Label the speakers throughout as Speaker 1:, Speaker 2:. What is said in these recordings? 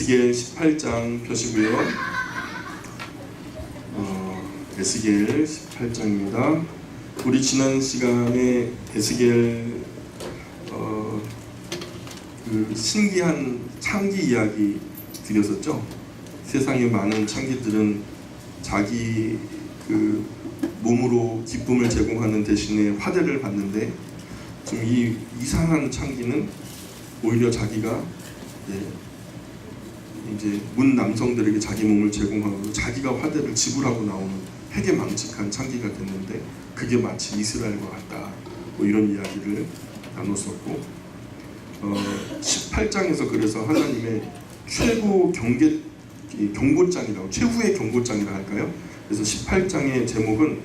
Speaker 1: 에스겔 18장 펴시고요. 에스겔 18장입니다. 우리 지난 시간에 에스겔 그 신기한 창기 이야기 드렸었죠. 세상의 많은 창기들은 자기 그 몸으로 기쁨을 제공하는 대신에 화대를 받는데, 지금 이 이상한 창기는 오히려 자기가 이제 문 남성들에게 자기 몸을 제공하고 자기가 화대를 지불하고 나오는 회개망측한 창기가 됐는데, 그게 마치 이스라엘과 같다, 뭐 이런 이야기를 나눴었고, 18장에서 그래서 하나님의 최고 경고장이라고, 최후의 경고장이라 할까요? 그래서 18장의 제목은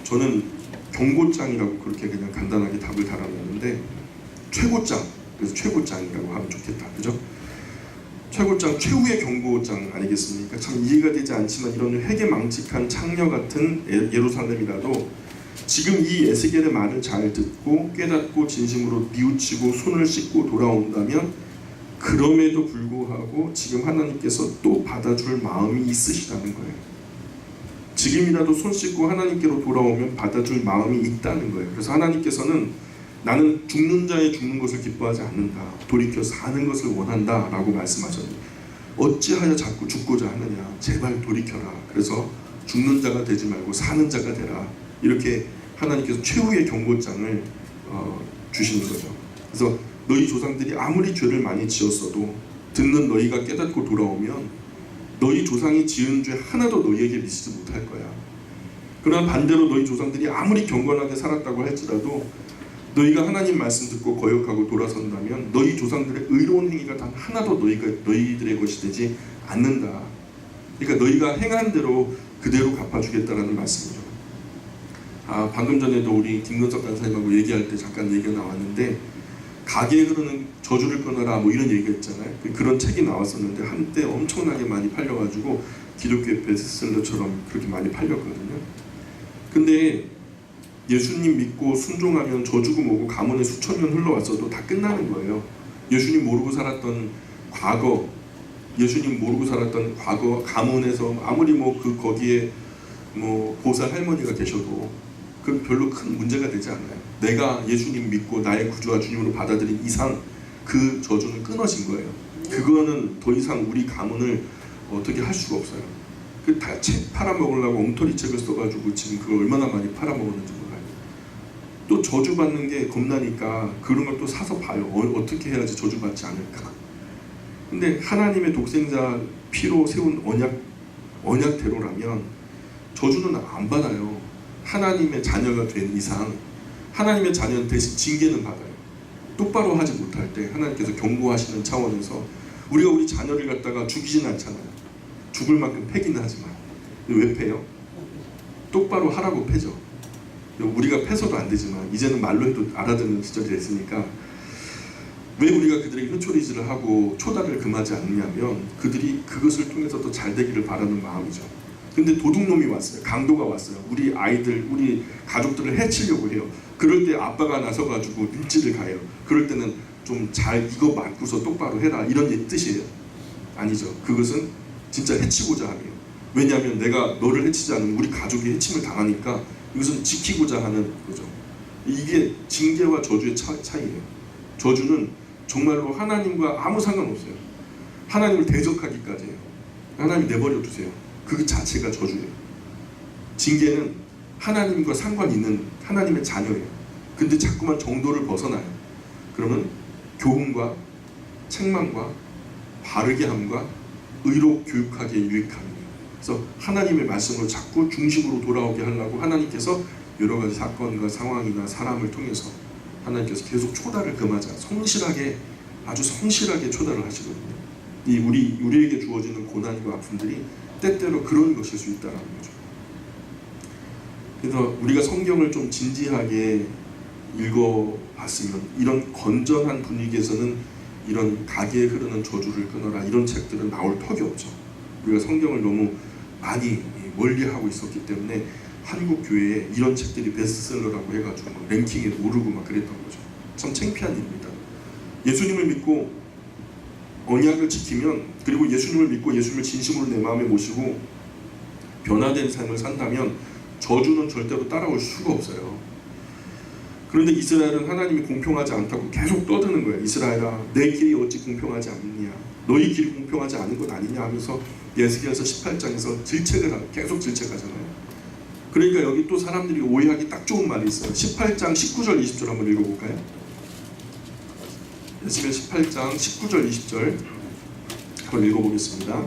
Speaker 1: 저는 경고장이라고 그렇게 그냥 간단하게 답을 달아놨는데, 최고장, 그래서 최고장이라고 하면 좋겠다, 그죠? 최고장, 최후의 경고장 아니겠습니까? 참 이해가 되지 않지만 이런 회개망측한 창녀 같은 예루살렘이라도 지금 이 에스겔의 말을 잘 듣고 깨닫고 진심으로 뉘우치고 손을 씻고 돌아온다면, 그럼에도 불구하고 지금 하나님께서 또 받아줄 마음이 있으시다는 거예요. 지금이라도 손 씻고 하나님께로 돌아오면 받아줄 마음이 있다는 거예요. 그래서 하나님께서는 나는 죽는 자의 죽는 것을 기뻐하지 않는다, 돌이켜 사는 것을 원한다 라고 말씀하셨는데, 어찌하여 자꾸 죽고자 하느냐, 제발 돌이켜라. 그래서 죽는 자가 되지 말고 사는 자가 되라, 이렇게 하나님께서 최후의 경고장을 주시는 거죠. 그래서 너희 조상들이 아무리 죄를 많이 지었어도 듣는 너희가 깨닫고 돌아오면 너희 조상이 지은 죄 하나도 너희에게 미치지 못할 거야. 그러나 반대로 너희 조상들이 아무리 경건하게 살았다고 할지라도 너희가 하나님 말씀 듣고 거역하고 돌아선다면 너희 조상들의 의로운 행위가 단 하나도 너희들의 것이 되지 않는다. 그러니까 너희가 행한 대로 그대로 갚아주겠다라는 말씀이죠. 방금 전에도 우리 김근석 간사님하고 얘기할 때 잠깐 얘기가 나왔는데, 가게에 흐르는 저주를 끊어라 뭐 이런 얘기가 있잖아요. 그런 책이 나왔었는데 한때 엄청나게 많이 팔려가지고 기독교의 베스트셀러처럼 그렇게 많이 팔렸거든요. 근데 예수님 믿고 순종하면 저주고 뭐고 가문에 수천 년 흘러왔어도 다 끝나는 거예요. 예수님 모르고 살았던 과거, 예수님 모르고 살았던 과거 가문에서 아무리 거기에 보살 할머니가 계셔도 그 별로 큰 문제가 되지 않아요. 내가 예수님 믿고 나의 구주와 주님으로 받아들인 이상 그 저주는 끊어진 거예요. 그거는 더 이상 우리 가문을 어떻게 할 수가 없어요. 그 다 책 팔아먹으려고 엉터리 책을 써가지고 지금 그걸 얼마나 많이 팔아먹었는지 몰라요. 또 저주받는 게 겁나니까 그런 걸 또 사서 봐요. 어떻게 해야지 저주받지 않을까. 근데 하나님의 독생자 피로 세운 언약대로라면 저주는 안 받아요. 하나님의 자녀가 된 이상 하나님의 자녀는 대신 징계는 받아요. 똑바로 하지 못할 때 하나님께서 경고하시는 차원에서 우리가 우리 자녀를 갖다가 죽이진 않잖아요. 죽을 만큼 패기는 하지만 왜 패요? 똑바로 하라고 패죠. 우리가 패서도 안 되지만 이제는 말로 해도 알아듣는 시절이 됐으니까, 왜 우리가 그들에게 흠초리질을 하고 초달을 금하지 않느냐면 그들이 그것을 통해서 더 잘 되기를 바라는 마음이죠. 근데 도둑놈이 왔어요. 강도가 왔어요. 우리 아이들, 우리 가족들을 해치려고 해요. 그럴 때 아빠가 나서가지고 눈치를 가요. 그럴 때는 좀 잘 이거 맞고서 똑바로 해라, 이런 뜻이에요. 아니죠. 그것은 진짜 해치고자 하며, 왜냐하면 내가 너를 해치지 않으면 우리 가족이 해침을 당하니까 이것은 지키고자 하는 거죠. 이게 징계와 저주의 차이예요. 저주는 정말로 하나님과 아무 상관없어요. 하나님을 대적하기까지 해요. 하나님 내버려 두세요. 그 자체가 저주예요. 징계는 하나님과 상관 있는 하나님의 자녀예요. 근데 자꾸만 정도를 벗어나요. 그러면 교훈과 책망과 바르게 함과 의로 교육하기에 유익합니다. 그래서 하나님의 말씀으로 자꾸 중심으로 돌아오게 하려고 하나님께서 여러 가지 사건과 상황이나 사람을 통해서 하나님께서 계속 초달을 금하자, 성실하게, 아주 성실하게 초달을 하시거든요. 이 우리에게 주어지는 고난과 아픔들이 때때로 그런 것일 수 있다는 거죠. 그래서 우리가 성경을 좀 진지하게 읽어봤으면, 이런 건전한 분위기에서는 이런 가게에 흐르는 저주를 끊어라 이런 책들은 나올 턱이 없죠. 우리가 성경을 너무 많이 멀리하고 있었기 때문에 한국 교회에 이런 책들이 베스트셀러라고 해가지고 랭킹에 오르고 막 그랬던 거죠. 참 창피한 일입니다. 예수님을 믿고 언약을 지키면, 그리고 예수님을 믿고 예수님을 진심으로 내 마음에 모시고 변화된 삶을 산다면 저주는 절대로 따라올 수가 없어요. 그런데 이스라엘은 하나님이 공평하지 않다고 계속 떠드는 거예요. 이스라엘아, 내 길이 어찌 공평하지 않느냐, 너희 길이 공평하지 않은 것 아니냐 하면서 에스겔서 18장에서 계속 질책하잖아요. 그러니까 여기 또 사람들이 오해하기 딱 좋은 말이 있어요. 18장 19절 20절 한번 읽어볼까요? 에스겔 18장 19절 20절 한번 읽어보겠습니다.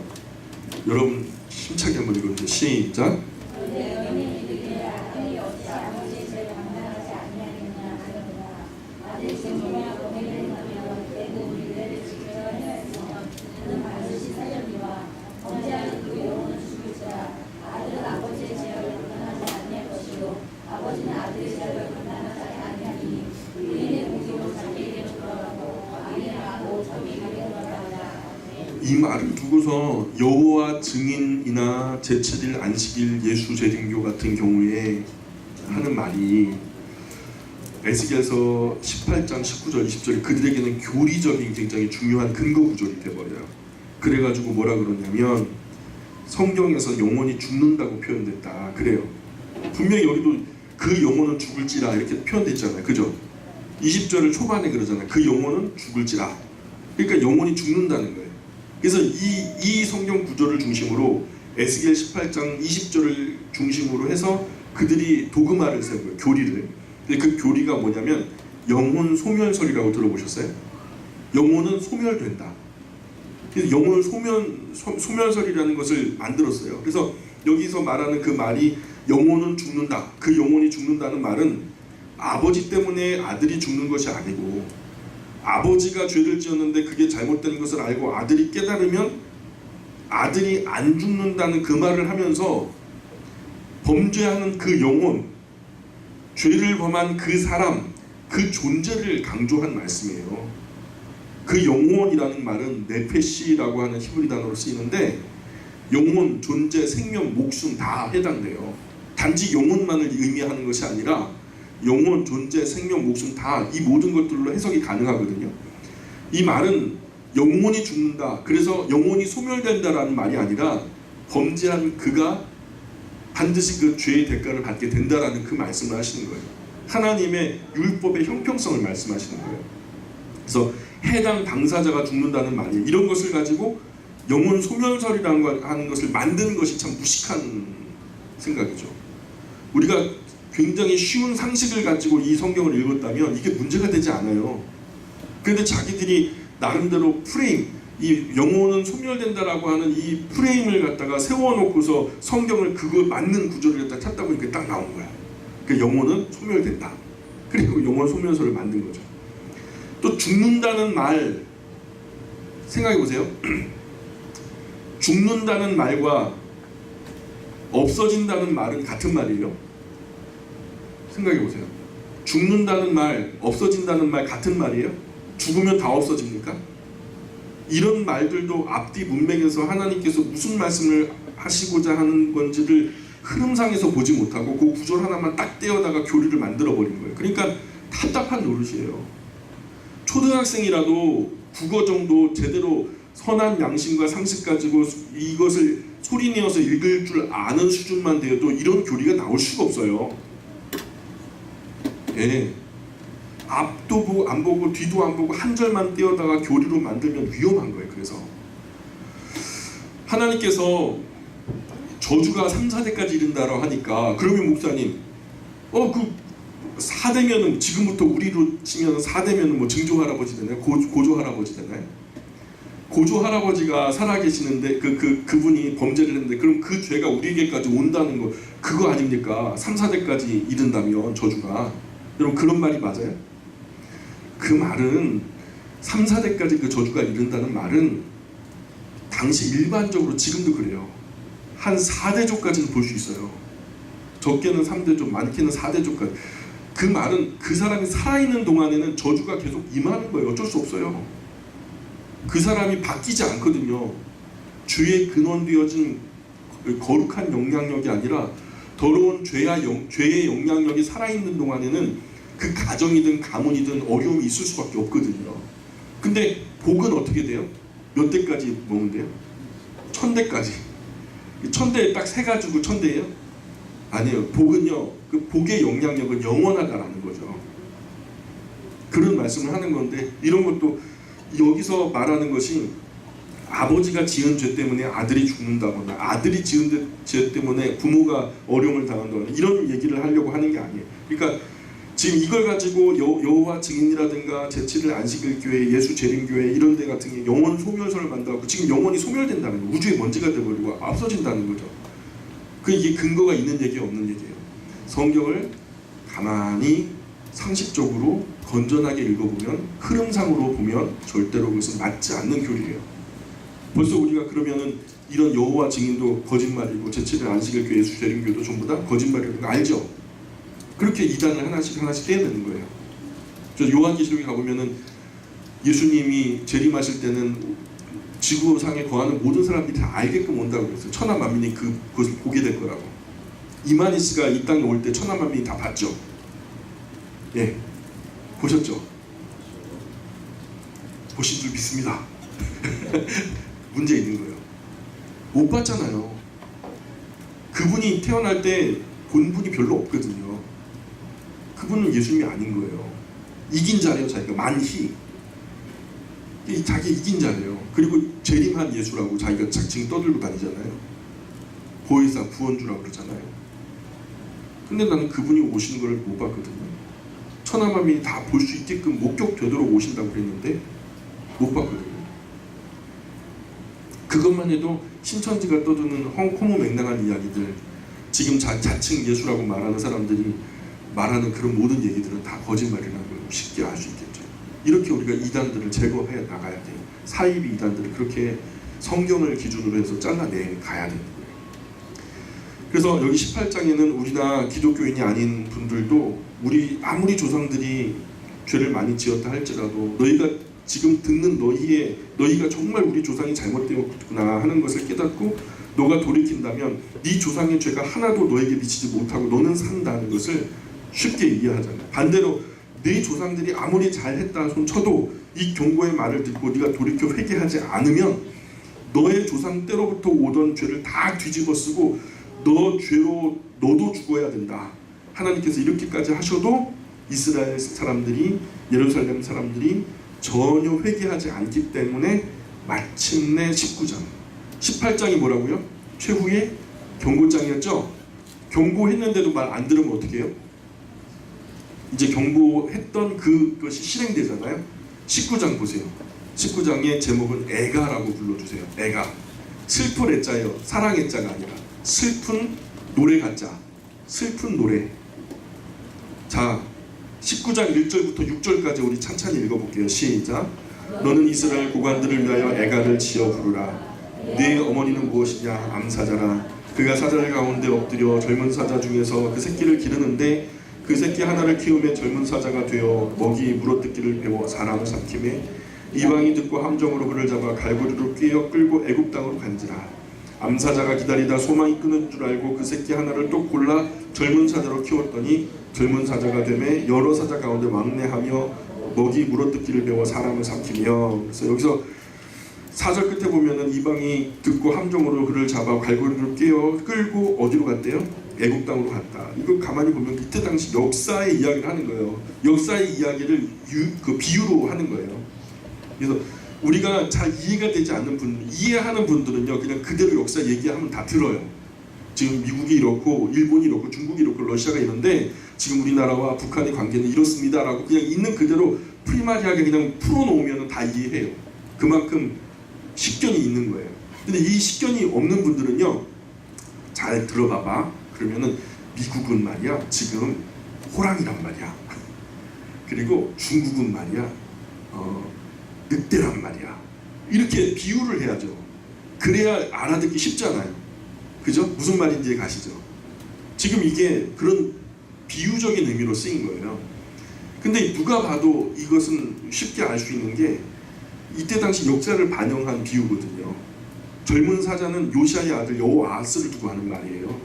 Speaker 1: 여러분 힘차게 한번 읽어주세요. 시작. 이 말을 두고서 여호와 증인이나 제7일 안식일 예수 재림교 같은 경우에 하는 말이 에스겔서 18장 19절 20절이 그들에게는 교리적인 굉장히 중요한 근거 구절이 돼버려요. 그래가지고 뭐라 그러냐면 성경에서 영혼이 죽는다고 표현됐다 그래요. 분명히 여기도 그 영혼은 죽을지라 이렇게 표현됐잖아요. 그죠? 20절을 초반에 그러잖아요. 그 영혼은 죽을지라. 그러니까 영혼이 죽는다는 거예요. 그래서 이 성경 구절을 중심으로 에스겔 18장 20절을 중심으로 해서 그들이 도그마를 세워요. 교리를. 근데 그 교리가 뭐냐면 영혼 소멸설이라고 들어보셨어요? 영혼은 소멸된다. 그래서 영혼을 소멸설이라는 것을 만들었어요. 그래서 여기서 말하는 그 말이 영혼은 죽는다. 그 영혼이 죽는다는 말은 아버지 때문에 아들이 죽는 것이 아니고 아버지가 죄를 지었는데 그게 잘못된 것을 알고 아들이 깨달으면 아들이 안 죽는다는 그 말을 하면서 범죄하는 그 영혼, 죄를 범한 그 사람, 그 존재를 강조한 말씀이에요. 그 영혼이라는 말은 네페시라고 하는 히브리 단어로 쓰이는데 영혼, 존재, 생명, 목숨 다 해당돼요. 단지 영혼만을 의미하는 것이 아니라 영혼, 존재, 생명, 목숨 다 이 모든 것들로 해석이 가능하거든요. 이 말은 영혼이 죽는다, 그래서 영혼이 소멸된다라는 말이 아니라 범죄한 그가 반드시 그 죄의 대가를 받게 된다라는 그 말씀을 하시는 거예요. 하나님의 율법의 형평성을 말씀하시는 거예요. 그래서 해당 당사자가 죽는다는 말이 이런 것을 가지고 영혼 소멸설이라는 하는 것을 만드는 것이 참 무식한 생각이죠. 우리가 굉장히 쉬운 상식을 가지고 이 성경을 읽었다면 이게 문제가 되지 않아요. 그런데 자기들이 나름대로 프레임, 이 영혼은 소멸된다라고 하는 이 프레임을 갖다가 세워놓고서 성경을 그거 맞는 구조를 갖다 찾다 보니까 딱 나온 거야. 그 영혼은 소멸된다. 그리고 영혼 소멸설을 만든 거죠. 또 죽는다는 말 생각해 보세요. 죽는다는 말과 없어진다는 말은 같은 말이에요. 생각해 보세요. 죽는다는 말, 없어진다는 말 같은 말이에요? 죽으면 다 없어집니까? 이런 말들도 앞뒤 문맥에서 하나님께서 무슨 말씀을 하시고자 하는 건지를 흐름상에서 보지 못하고 그 구절 하나만 딱 떼어다가 교리를 만들어 버린 거예요. 그러니까 답답한 노릇이에요. 초등학생이라도 국어 정도 제대로 선한 양심과 상식 가지고 이것을 소리내어서 읽을 줄 아는 수준만 되어도 이런 교리가 나올 수가 없어요. 예. 앞도 안 보고 뒤도 안 보고 한 절만 떼어다가 교리로 만들면 위험한 거예요. 그래서 하나님께서 저주가 3, 4대까지 이른다라고 하니까 그러면 목사님 그 4대면은 지금부터 우리로 치면 4대면은 뭐 증조 할아버지 되나요? 고조 할아버지 되나요? 고조 할아버지가 살아계시는데 그분이 범죄를 했는데 그럼 그 죄가 우리에게까지 온다는 거 그거 아닙니까? 3, 4대까지 이른다면 저주가. 여러분 그런 말이 맞아요? 그 말은 3, 4대까지 그 저주가 이른다는 말은 당시 일반적으로 지금도 그래요. 한 4대조까지는 볼 수 있어요. 적게는 3대조, 많게는 4대조까지. 그 말은 그 사람이 살아있는 동안에는 저주가 계속 임하는 거예요. 어쩔 수 없어요. 그 사람이 바뀌지 않거든요. 죄의 근원되어진 거룩한 영향력이 아니라 더러운 죄의 영향력이 살아있는 동안에는 그 가정이든 가문이든 어려움이 있을 수밖에 없거든요. 근데 복은 어떻게 돼요? 몇 대까지 먹는데요? 1000대까지. 1000대에 딱 세 가지고 1000대예요? 아니에요. 복은요, 그 복의 영향력은 영원하다라는 거죠. 그런 말씀을 하는 건데, 이런 것도 여기서 말하는 것이 아버지가 지은 죄 때문에 아들이 죽는다거나 아들이 지은 죄 때문에 부모가 어려움을 당한다거나 이런 얘기를 하려고 하는 게 아니에요. 그러니까 지금 이걸 가지고 여호와 증인이라든가 제7일 안식일교회, 예수재림교회 이런 데 같은 게 영원 소멸설을 만들고 지금 영원이 소멸된다는 거예요. 우주의 먼지가 되버리고 없어진다는 거죠. 이게 근거가 있는 얘기 없는 얘기예요. 성경을 가만히 상식적으로 건전하게 읽어보면, 흐름상으로 보면 절대로 그것은 맞지 않는 교리예요. 벌써 우리가 그러면은 이런 여호와 증인도 거짓말이고 제7일 안식일교회, 예수재림교도 전부 다 거짓말이라는 거 알죠? 그렇게 이단을 하나씩 떼야 되는 거예요. 저 요한계시록에 가보면은 예수님이 재림하실 때는 지구상에 거하는 모든 사람들이 다 알게끔 온다고 그랬어요. 천하 만민이 그것을 보게 될 거라고. 이마니스가 이 땅에 올 때 천하 만민이 다 봤죠. 예, 보셨죠? 보신 줄 믿습니다. 문제 있는 거예요. 못 봤잖아요. 그분이 태어날 때 본 분이 별로 없거든요. 그분은 예수님이 아닌 거예요. 이긴 자래요. 자기가 만희. 자기 이긴 자래요. 그리고 재림한 예수라고 자기가 지금 떠들고 다니잖아요. 보혜사, 구원주라고 그러잖아요. 근데 나는 그분이 오시는 걸 못 봤거든요. 천하만민이 다 볼 수 있게끔 목격되도록 오신다고 그랬는데 못 봤거든요. 그것만 해도 신천지가 떠드는 허무맹랑한 이야기들, 지금 자칭 예수라고 말하는 사람들이 말하는 그런 모든 얘기들은 다 거짓말이라는 걸 쉽게 알 수 있겠죠. 이렇게 우리가 이단들을 제거해 나가야 돼요. 사이비 이단들을 그렇게 성경을 기준으로 해서 잘라내 가야 되는 거예요. 그래서 여기 18장에는 우리나 기독교인이 아닌 분들도 우리 아무리 조상들이 죄를 많이 지었다 할지라도 너희가 지금 듣는 너희가 정말 우리 조상이 잘못되었구나 하는 것을 깨닫고 너가 돌이킨다면 네 조상의 죄가 하나도 너에게 미치지 못하고 너는 산다는 것을 쉽게 이해하잖아요. 반대로 네 조상들이 아무리 잘했다 손 쳐도 이 경고의 말을 듣고 네가 돌이켜 회개하지 않으면 너의 조상 때로부터 오던 죄를 다 뒤집어 쓰고 너 죄로 너도 죽어야 된다. 하나님께서 이렇게까지 하셔도 이스라엘 사람들이, 예루살렘 사람들이 전혀 회개하지 않기 때문에 마침내 18장이 뭐라고요? 최후의 경고장이었죠? 경고했는데도 말 안 들으면 어떻게 해요? 이제 경고했던 그것이 실행되잖아요. 19장 보세요. 19장의 제목은 애가라고 불러주세요. 애가. 슬픈 애자예요. 사랑 애자가 아니라 슬픈 노래 가자. 슬픈 노래. 자, 19장 1절부터 6절까지 우리 찬찬히 읽어볼게요. 시작. 너는 이스라엘 고관들을 위하여 애가를 지어 부르라. 네 어머니는 무엇이냐? 암사자라. 그가 사자들 가운데 엎드려 젊은 사자 중에서 그 새끼를 기르는데 그 새끼 하나를 키우며 젊은 사자가 되어 먹이 물어뜯기를 배워 사람을 삼키매 이방이 듣고 함정으로 그를 잡아 갈고리로 꿰어 끌고 애굽 땅으로 간지라. 암사자가 기다리다 소망이 끊은 줄 알고 그 새끼 하나를 또 골라 젊은 사자로 키웠더니 젊은 사자가 되매 여러 사자 가운데 왕래하며 먹이 물어뜯기를 배워 사람을 삼키며. 그래서 여기서 4절 끝에 보면은 이방이 듣고 함정으로 그를 잡아 갈고리로 꿰어 끌고 어디로 갔대요? 애굽 땅으로 갔다. 이거 가만히 보면 이때 당시 역사의 이야기를 하는 거예요. 역사의 이야기를 비유로 하는 거예요. 그래서 우리가 잘 이해가 되지 않는 분들, 이해하는 분들은요 그냥 그대로 역사 얘기하면 다 들어요. 지금 미국이 이렇고 일본이 이렇고 중국이 이렇고 러시아가 이런데 지금 우리나라와 북한의 관계는 이렇습니다 라고 그냥 있는 그대로 프리마리하게 그냥 풀어놓으면 다 이해해요. 그만큼 식견이 있는 거예요. 근데 이 식견이 없는 분들은요 잘 들어봐봐. 그러면은 미국은 말이야 지금 호랑이란 말이야. 그리고 중국은 말이야 늑대란 말이야. 이렇게 비유를 해야죠. 그래야 알아듣기 쉽잖아요. 그죠? 무슨 말인지 가시죠? 지금 이게 그런 비유적인 의미로 쓰인 거예요. 근데 누가 봐도 이것은 쉽게 알 수 있는 게 이때 당시 역사를 반영한 비유거든요. 젊은 사자는 요시아의 아들 여호아스를 두고 하는 말이에요.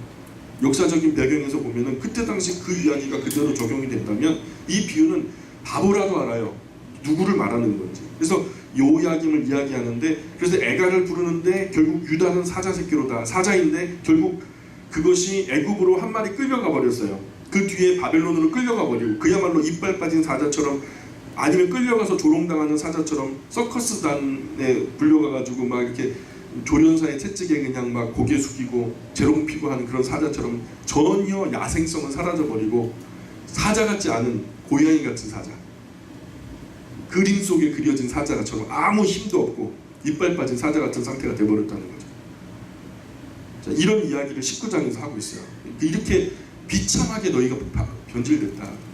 Speaker 1: 역사적인 배경에서 보면은 그때 당시 그 이야기가 그대로 적용이 된다면 이 비유는 바보라도 알아요. 누구를 말하는 건지. 그래서 요야김을 이야기하는데, 그래서 에가를 부르는데 결국 유다는 사자 새끼로다, 사자인데 결국 그것이 애굽으로 한 마리 끌려가 버렸어요. 그 뒤에 바벨론으로 끌려가 버리고, 그야말로 이빨 빠진 사자처럼, 아니면 끌려가서 조롱당하는 사자처럼 서커스단에 불려가가지고 막 이렇게 조련사의 채찍에 그냥 막 고개 숙이고 재롱피고 하는 그런 사자처럼 전혀 야생성은 사라져버리고 사자 같지 않은 고양이 같은 사자, 그림 속에 그려진 사자처럼 아무 힘도 없고 이빨 빠진 사자 같은 상태가 되어버렸다는 거죠. 자, 이런 이야기를 19장에서 하고 있어요. 이렇게 비참하게 너희가 변질됐다.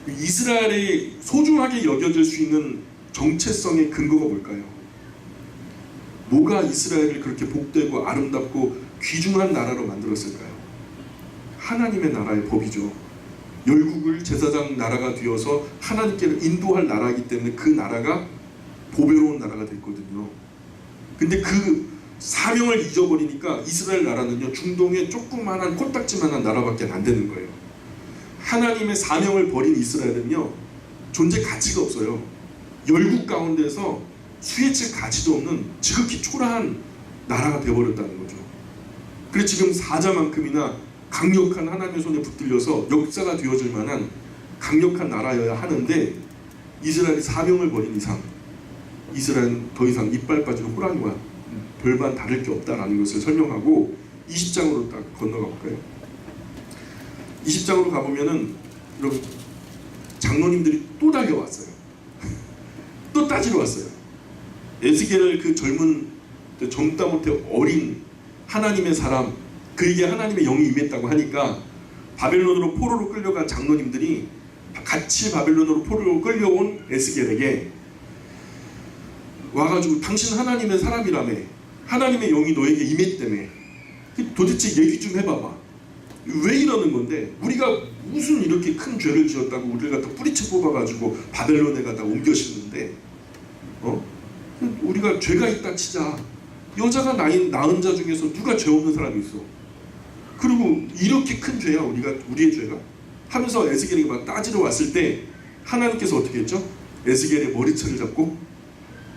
Speaker 1: 이스라엘이 소중하게 여겨질 수 있는 정체성의 근거가 뭘까요? 뭐가 이스라엘을 그렇게 복되고 아름답고 귀중한 나라로 만들었을까요? 하나님의 나라의 법이죠. 열국을 제사장 나라가 되어서 하나님께로 인도할 나라이기 때문에 그 나라가 보배로운 나라가 됐거든요. 근데 그 사명을 잊어버리니까 이스라엘 나라는요, 중동의 조그만한 코딱지만한 나라밖에 안 되는 거예요. 하나님의 사명을 버린 이스라엘은요, 존재 가치가 없어요. 열국 가운데서 수혜칠 가치도 없는 지극히 초라한 나라가 되어버렸다는 거죠. 그래서 지금 사자만큼이나 강력한 하나님의 손에 붙들려서 역사가 되어질 만한 강력한 나라여야 하는데, 이스라엘이 사명을 버린 이상 이스라엘은 더 이상 이빨 빠진 호랑이와 별반 다를 게 없다라는 것을 설명하고 20장으로 딱 건너가 볼까요? 20장으로 가보면은 여러분, 장로님들이 또 달려왔어요. 또 따지러 왔어요. 에스겔을, 그 젊은, 젊다 못해 어린 하나님의 사람, 그에게 하나님의 영이 임했다고 하니까 바벨론으로 포로로 끌려간 장로님들이 같이 바벨론으로 포로로 끌려온 에스겔에게 와가지고, 당신 하나님의 사람이라며, 하나님의 영이 너에게 임했다며, 도대체 얘기 좀 해봐봐. 왜 이러는 건데, 우리가 무슨 이렇게 큰 죄를 지었다고 우리를 갖다 뿌리채 뽑아가지고 바벨론에 갖다 옮겨 싣는데, 우리가 죄가 있다 치자. 여자가 낳은 자 중에서 누가 죄 없는 사람이 있어? 그리고 이렇게 큰 죄야 우리의 죄가? 하면서 에스겔이 막 따지러 왔을 때 하나님께서 어떻게 했죠? 에스겔의 머리채를 잡고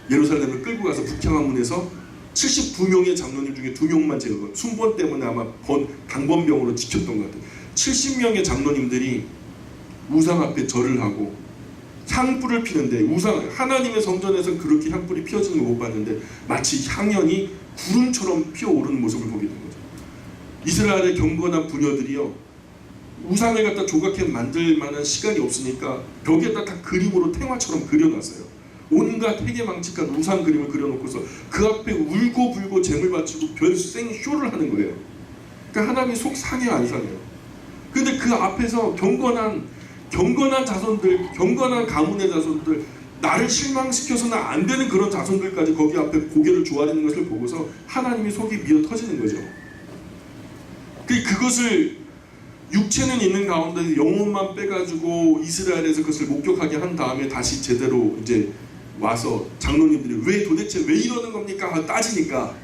Speaker 1: 예루살렘을 끌고 가서 북향한 문에서 79명의 장로님 중에 2명만 제거, 순번 때문에 아마 당번병으로 지켰던 것 같아요. 70명의 장로님들이 우상 앞에 절을 하고 향불을 피는데, 우상, 하나님의 성전에서 그렇게 향불이 피어지는 걸 못 봤는데 마치 향연이 구름처럼 피어오르는 모습을 보게 된 거죠. 이스라엘의 경건한 부녀들이요, 우상을 갖다 조각해 만들 만한 시간이 없으니까 벽에다 다 그림으로 탱화처럼 그려놨어요. 온갖 회개망측한 우상 그림을 그려놓고서 그 앞에 울고 불고 재물 바치고 별생 쇼를 하는 거예요. 그러니까 하나님이 속 상해요, 안 상해요? 근데 그 앞에서 경건한 자손들, 경건한 가문의 자손들, 나를 실망시켜서는 안 되는 그런 자손들까지 거기 앞에 고개를 조아리는 것을 보고서 하나님이 속이 미어 터지는 거죠. 그것을 육체는 있는 가운데 영혼만 빼가지고 이스라엘에서 그것을 목격하게 한 다음에 다시 제대로 이제 와서 장로님들이 도대체 왜 이러는 겁니까? 따지니까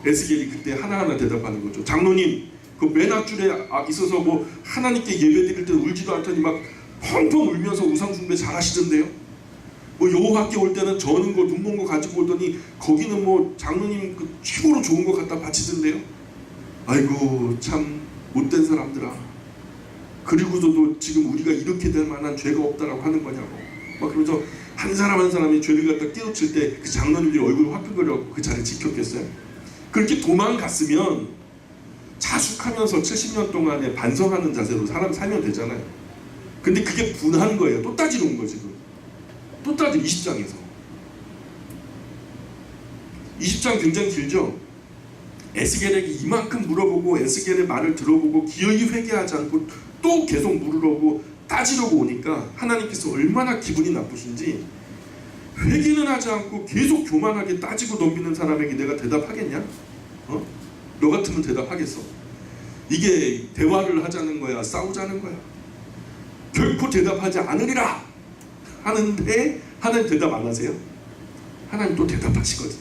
Speaker 1: 에스겔이 그때 하나하나 대답하는 거죠. 장로님, 그 맨 앞줄에 있어서 뭐 하나님께 예배드릴 때 울지도 않더니 막 펑펑 울면서 우상 숭배 잘 하시던데요. 뭐 여호와께 올 때는 저는 거 눈먼 거 가지고 오더니 거기는 뭐 장로님 그 최고로 좋은 거 갖다 바치던데요. 아이고 참 못된 사람들아. 그리고서도 지금 우리가 이렇게 될 만한 죄가 없다라고 하는 거냐고. 막 그러면서 한 사람 한 사람이 죄를 갖다 깨우칠 때 그 장로님들이 얼굴 화끈거려갖고 그 자리에 지켰겠어요? 그렇게 도망갔으면 자숙하면서 70년 동안에 반성하는 자세로 사람 살면 되잖아요. 근데 그게 분한 거예요. 또 따지러 온 거지. 또 따지러 20장에서. 20장 굉장히 길죠? 에스겔에게 이만큼 물어보고 에스겔의 말을 들어보고 기어이 회개하지 않고 또 계속 물으려고 따지려고 오니까 하나님께서 얼마나 기분이 나쁘신지, 회개는 하지 않고 계속 교만하게 따지고 덤비는 사람에게 내가 대답하겠냐? 너 같으면 대답하겠어? 이게 대화를 하자는 거야? 싸우자는 거야? 결코 대답하지 않으리라 하는데 하나님 대답 안 하세요? 하나님 또 대답하시거든요.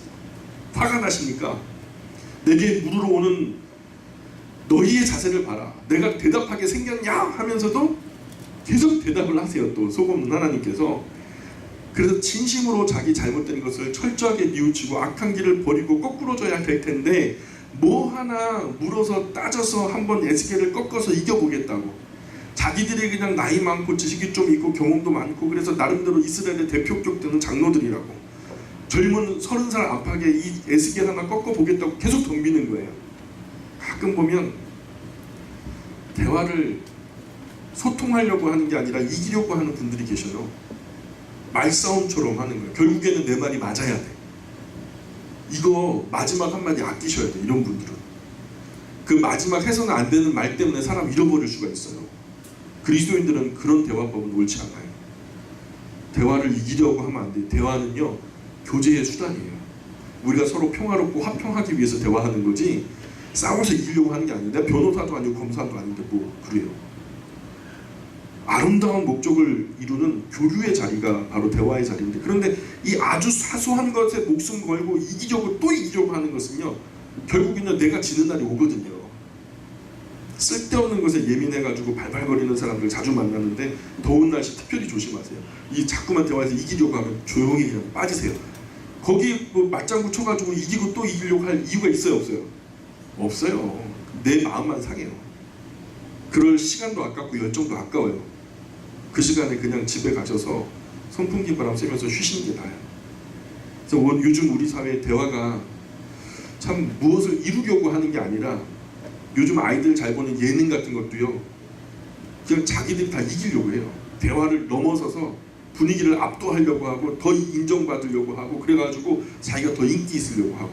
Speaker 1: 화가 나십니까? 내게 물으러 오는 너희의 자세를 봐라. 내가 대답하게 생겼냐? 하면서도 계속 대답을 하세요. 또 속없는 하나님께서. 그래서 진심으로 자기 잘못된 것을 철저하게 뉘우치고 악한 길을 버리고 거꾸로져야 될 텐데 뭐 하나 물어서 따져서 한번 에스겔을 꺾어서 이겨보겠다고, 자기들이 그냥 나이 많고 지식이 좀 있고 경험도 많고 그래서 나름대로 이스라엘의 대표격 되는 장로들이라고 젊은 30살 안팎에 이 에스겔 하나 꺾어보겠다고 계속 덤비는 거예요. 가끔 보면 대화를 소통하려고 하는 게 아니라 이기려고 하는 분들이 계셔요. 말싸움처럼 하는 거예요. 결국에는 내 말이 맞아야 돼. 이거 마지막 한마디 아끼셔야 돼. 이런 분들은 그 마지막 해서는 안 되는 말 때문에 사람 잃어버릴 수가 있어요. 그리스도인들은 그런 대화법은 옳지 않아요. 대화를 이기려고 하면 안 돼요. 대화는요 교제의 수단이에요. 우리가 서로 평화롭고 화평하기 위해서 대화하는 거지 싸워서 이기려고 하는 게 아니에요. 내가 변호사도 아니고 검사도 아닌데 뭐 그래요. 아름다운 목적을 이루는 교류의 자리가 바로 대화의 자리인데, 그런데 이 아주 사소한 것에 목숨 걸고 이기려고 또 이기려고 하는 것은요 결국은요 내가 지는 날이 오거든요. 쓸데없는 것에 예민해가지고 발발거리는 사람들 자주 만나는데 더운 날씨 특별히 조심하세요. 이 자꾸만 대화에서 이기려고 하면 조용히 그냥 빠지세요. 거기 뭐 맞장구 쳐가지고 이기고 또 이기려고 할 이유가 있어요 없어요? 없어요. 내 마음만 상해요. 그럴 시간도 아깝고 열정도 아까워요. 그 시간에 그냥 집에 가셔서 선풍기 바람 쐬면서 쉬시는 게 나아요. 그래서 요즘 우리 사회의 대화가 참 무엇을 이루려고 하는 게 아니라 요즘 아이들 잘 보는 예능 같은 것도요 그냥 자기들이 다 이기려고 해요. 대화를 넘어서서 분위기를 압도하려고 하고 더 인정받으려고 하고 그래가지고 자기가 더 인기 있으려고 하고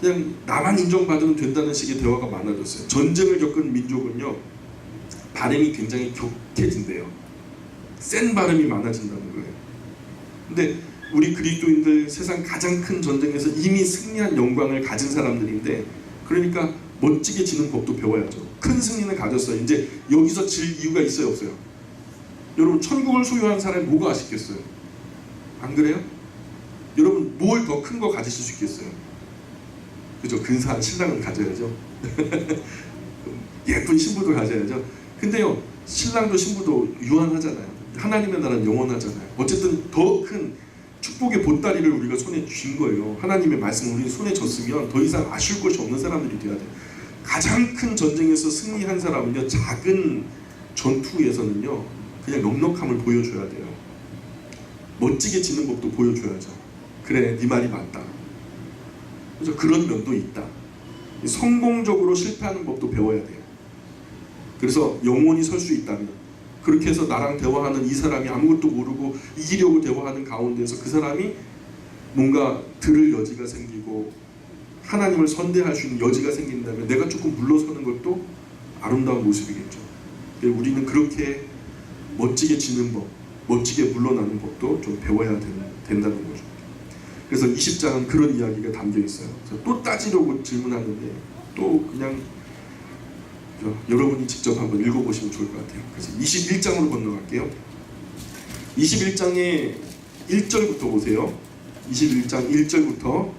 Speaker 1: 그냥 나만 인정받으면 된다는 식의 대화가 많아졌어요. 전쟁을 겪은 민족은요 발음이 굉장히 격해진대요. 센 발음이 많아진다는 거예요. 근데 우리 그리스도인들 세상 가장 큰 전쟁에서 이미 승리한 영광을 가진 사람들인데, 그러니까 멋지게 지는 법도 배워야죠. 큰 승리는 가졌어요. 이제 여기서 질 이유가 있어요 없어요? 여러분 천국을 소유한 사람이 뭐가 아쉽겠어요? 안 그래요? 여러분 뭘 더 큰 거 가지실 수 있겠어요? 그죠? 근사한 신랑을 가져야죠. 예쁜 신부도 가져야죠. 근데요 신랑도 신부도 유한하잖아요. 하나님의 나라는 영원하잖아요. 어쨌든 더 큰 축복의 보따리를 우리가 손에 쥔 거예요. 하나님의 말씀을 우리 손에 줬으면 더 이상 아쉬울 것이 없는 사람들이 돼야 돼요. 가장 큰 전쟁에서 승리한 사람은요 작은 전투에서는요 그냥 넉넉함을 보여줘야 돼요. 멋지게 지는 법도 보여줘야죠. 그래 네 말이 맞다. 그래서 그런 면도 있다. 성공적으로 실패하는 법도 배워야 돼요. 그래서 영원히 설 수 있다면, 그렇게 해서 나랑 대화하는 이 사람이 아무것도 모르고 이기려고 대화하는 가운데서 그 사람이 뭔가 들을 여지가 생기고 하나님을 선대할 수 있는 여지가 생긴다면 내가 조금 물러서는 것도 아름다운 모습이겠죠. 우리는 그렇게 멋지게 지는 법, 멋지게 물러나는 법도 좀 배워야 된다는 거죠. 그래서 20장은 그런 이야기가 담겨 있어요. 그래서 또 따지려고 질문하는데 또 그냥 여러분이 직접 한번 읽어보시면 좋을 것 같아요. 그래서 21장으로 건너갈게요. 21장의 1절부터 보세요. 21장 1절부터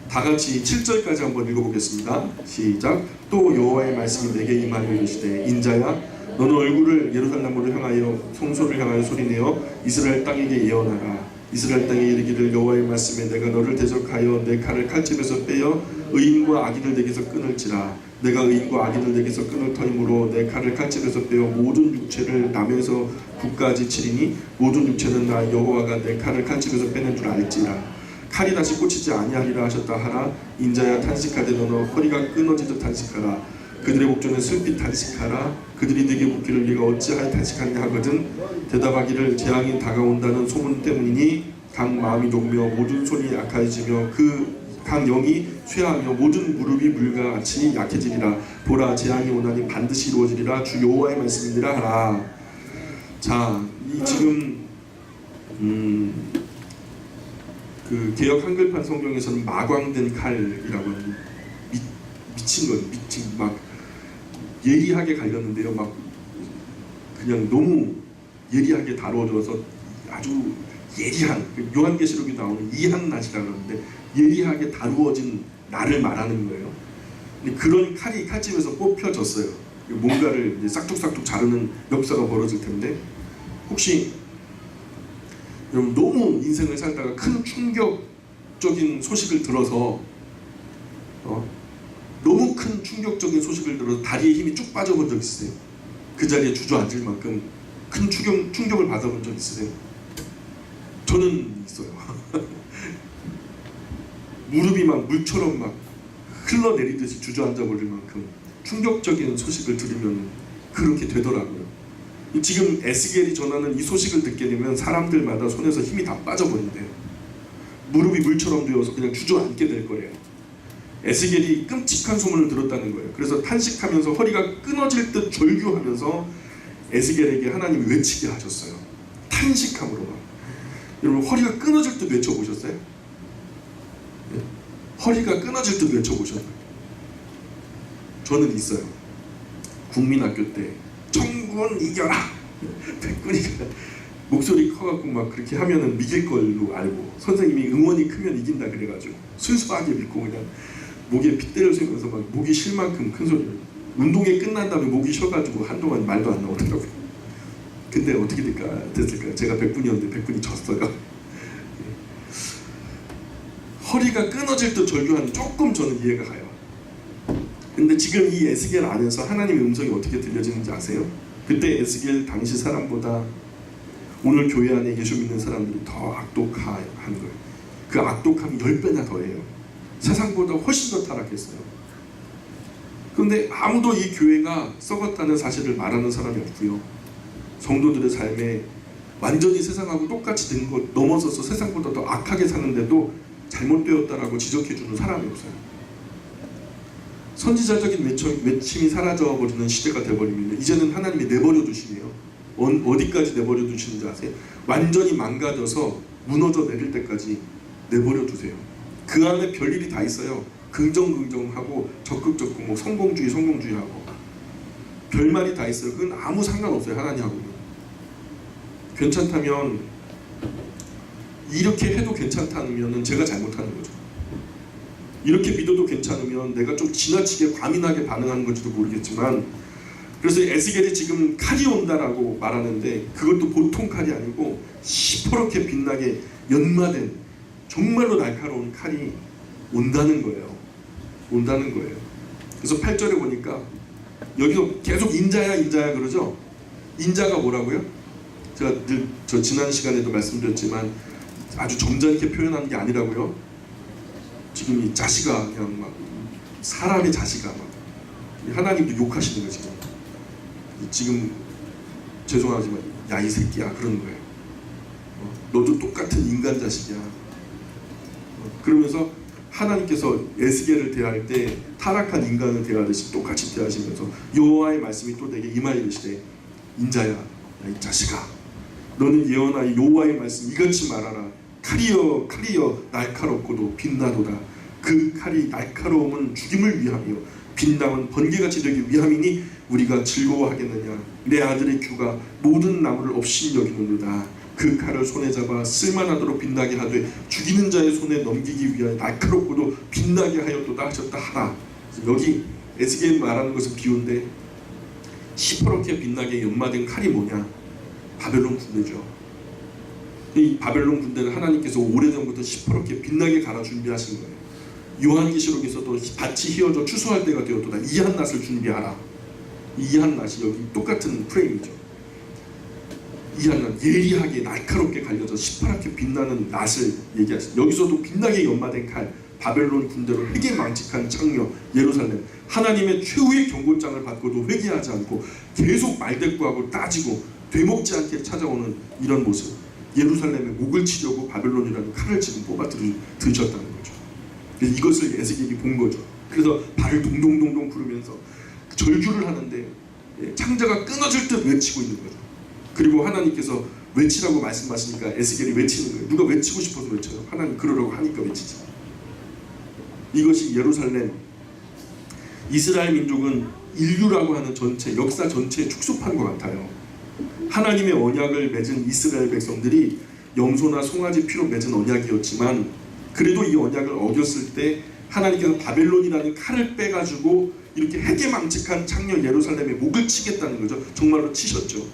Speaker 1: 다 같이 7절까지 한번 읽어보겠습니다. 시작. 또 여호와의 말씀이 내게 임하여 이르시되 인자야 너는 얼굴을 예루살렘으로 향하여 성소를 향하여 소리내어 이스라엘 땅에게 예언하라. 이스라엘 땅에 이르기를 여호와의 말씀에 내가 너를 대적하여 내 칼을 칼집에서 빼어 의인과 악인을 내게서 끊을지라. 내가 의인과 악인을 내게서 끊을 터이므로 내 칼을 칼집에서 빼어 모든 육체를 남에서 북까지 치리니 모든 육체는 나 여호와가 내 칼을 칼집에서 빼는 줄 알지라. 칼이 다시 꽂히지 아니하리라 하셨다 하라. 인자야 탄식하되 너는 허리가 끊어지듯 탄식하라. 그들의 목전에 슬피 탄식하라. 그들이 내게 묻기를 네가 어찌하여 탄식하냐 하거든 대답하기를 재앙이 다가온다는 소문 때문이니 각 마음이 녹며 모든 손이 약해지며 각 영이 쇠하며 모든 무릎이 물과 같이 약해지리라. 보라 재앙이 오나니 반드시 이루어지리라. 주 여호와의 말씀이니라 하라. 자, 이 지금 그 개역 한글판 성경에서는 마광된 칼이라고 하는 미친 거, 미친 막 예리하게 갈렸는데요. 막 그냥 너무 예리하게 다루어져서 아주 예리한 요한계시록에 나오는 이한낫이라고 하는데 예리하게 다루어진 나를 말하는 거예요. 근데 그런 칼이 칼집에서 뽑혀졌어요. 뭔가를 이제 싹둑싹둑 자르는 역사가 벌어질 텐데 혹시 여러분 너무 인생을 살다가 큰 충격적인 소식을 들어서 너무 큰 충격적인 소식을 들어서 다리에 힘이 쭉 빠져본 적 있으세요? 그 자리에 주저앉을 만큼 큰 충격을 받아본 적 있으세요? 저는 있어요. 무릎이 막 물처럼 막 흘러내리듯이 주저앉아 버릴 만큼 충격적인 소식을 들으면 그렇게 되더라고요. 지금 에스겔이 전하는 이 소식을 듣게 되면 사람들마다 손에서 힘이 다 빠져버린대요. 무릎이 물처럼 되어서 그냥 주저앉게 될 거예요. 에스겔이 끔찍한 소문을 들었다는 거예요. 그래서 탄식하면서 허리가 끊어질 듯 절규하면서 에스겔에게 하나님이 외치게 하셨어요. 탄식함으로 막. 여러분 허리가 끊어질 듯 외쳐보셨어요? 네? 허리가 끊어질 듯 외쳐보셨나요? 저는 있어요. 국민학교 때 청군 이겨라! 백군이가 목소리 커갖고 막 그렇게 하면은 이길 걸로 알고 선생님이 응원이 크면 이긴다 그래가지고 순수하게 믿고 그냥 목에 핏대를 세우면서 막 목이 쉴 만큼 큰 소리를 운동회 끝난 다음에 목이 쉬어가지고 한동안 말도 안 나오더라고요. 근데 어떻게 됐을까요? 제가 백군이었는데 백군이 졌어요. 허리가 끊어질 듯 절규하는 조금 저는 이해가 가요. 근데 지금 이 에스겔 안에서 하나님의 음성이 어떻게 들려지는지 아세요? 그때 에스겔 당시 사람보다 오늘 교회 안에 예수 믿는 사람들이 더 악독한 거예요. 그 악독함이 10배나 더해요. 세상보다 훨씬 더 타락했어요. 그런데 아무도 이 교회가 썩었다는 사실을 말하는 사람이 없고요. 성도들의 삶에 완전히 세상하고 똑같이 된 것 넘어서서 세상보다 더 악하게 사는데도 잘못되었다라고 지적해주는 사람이 없어요. 선지자적인 외침이 사라져버리는 시대가 되어버리면 이제는 하나님이 내버려 두시네요. 어디까지 내버려 두시는지 아세요? 완전히 망가져서 무너져 내릴 때까지 내버려 두세요. 그 안에 별일이 다 있어요. 긍정하고 적극 뭐 성공주의하고 별말이 다 있어요. 그건 아무 상관없어요. 하나님하고는. 괜찮다면 이렇게 해도 괜찮다면 제가 잘못하는 거죠. 이렇게 믿어도 괜찮으면 내가 좀 지나치게 과민하게 반응하는 건지도 모르겠지만, 그래서 에스겔이 지금 칼이 온다라고 말하는데 그것도 보통 칼이 아니고 시퍼렇게 빛나게 연마된 정말로 날카로운 칼이 온다는 거예요. 그래서 8절에 보니까 여기서 계속 인자야 그러죠. 인자가 뭐라고요? 제가 저 지난 시간에도 말씀드렸지만 아주 점잖게 표현하는 게 아니라고요. 지금 이 자식아 그냥 막 사람의 자식아 막 하나님도 욕하시는 거예요. 지금 죄송하지만 야 이 새끼야 그러는 거예요. 너도 똑같은 인간 자식이야. 그러면서 하나님께서 에스겔을 대할 때 타락한 인간을 대하듯이 똑같이 대하시면서 여호와의 말씀이 또 내게 임하이르시되 인자야 야 이 자식아 너는 예언하여 여호와의 말씀 이같이 말하라. 칼이여 날카롭고도 빛나도다. 그 칼이 날카로움은 죽임을 위함이요 빈담은 번개같이 되기 위함이니 우리가 즐거워하겠느냐. 내 아들의 규가 모든 나무를 없이 여기는도다. 그 칼을 손에 잡아 쓸만하도록 빛나게 하되 죽이는 자의 손에 넘기기 위하여 날카롭고도 빛나게 하였도다 하셨다 하라. 여기 에스겔 말하는 것은 비유인데 시퍼렇게 빛나게 연마된 칼이 뭐냐? 바벨론 군대죠. 이 바벨론 군대를 하나님께서 오래전부터 시퍼렇게 빛나게 갈아 준비하신 거예요. 요한계시록에서도 밭이 휘어져 추수할 때가 되었도다. 이한 낫을 준비하라. 이한 낫이 여기 똑같은 프레임이죠. 이한 낫, 예리하게 날카롭게 갈려져 시퍼렇게 빛나는 낫을 얘기하시죠. 여기서도 빛나게 연마된 칼, 바벨론 군대로 회개망측한 창녀 예루살렘, 하나님의 최후의 경고장을 받고도 회개하지 않고 계속 말대꾸하고 따지고 되먹지 않게 찾아오는 이런 모습. 예루살렘의 목을 치려고 바벨론이라는 칼을 지금 뽑아 들으셨다는 거죠. 그래서 이것을 에스겔이 본 거죠. 그래서 발을 동동동동 구르면서 절규를 하는데 창자가 끊어질 듯 외치고 있는 거죠. 그리고 하나님께서 외치라고 말씀하시니까 에스겔이 외치는 거예요. 누가 외치고 싶어서 외쳐요. 하나님 그러라고 하니까 외치지. 이것이 예루살렘, 이스라엘 민족은 인류라고 하는 전체, 역사 전체에 축소판 것 같아요. 하나님의 언약을 맺은 이스라엘 백성들이 염소나 송아지 피로 맺은 언약이었지만 그래도 이 언약을 어겼을 때 하나님께서 바벨론이라는 칼을 빼가지고 이렇게 회개망측한 창녀 예루살렘의 목을 치겠다는 거죠. 정말로 치셨죠.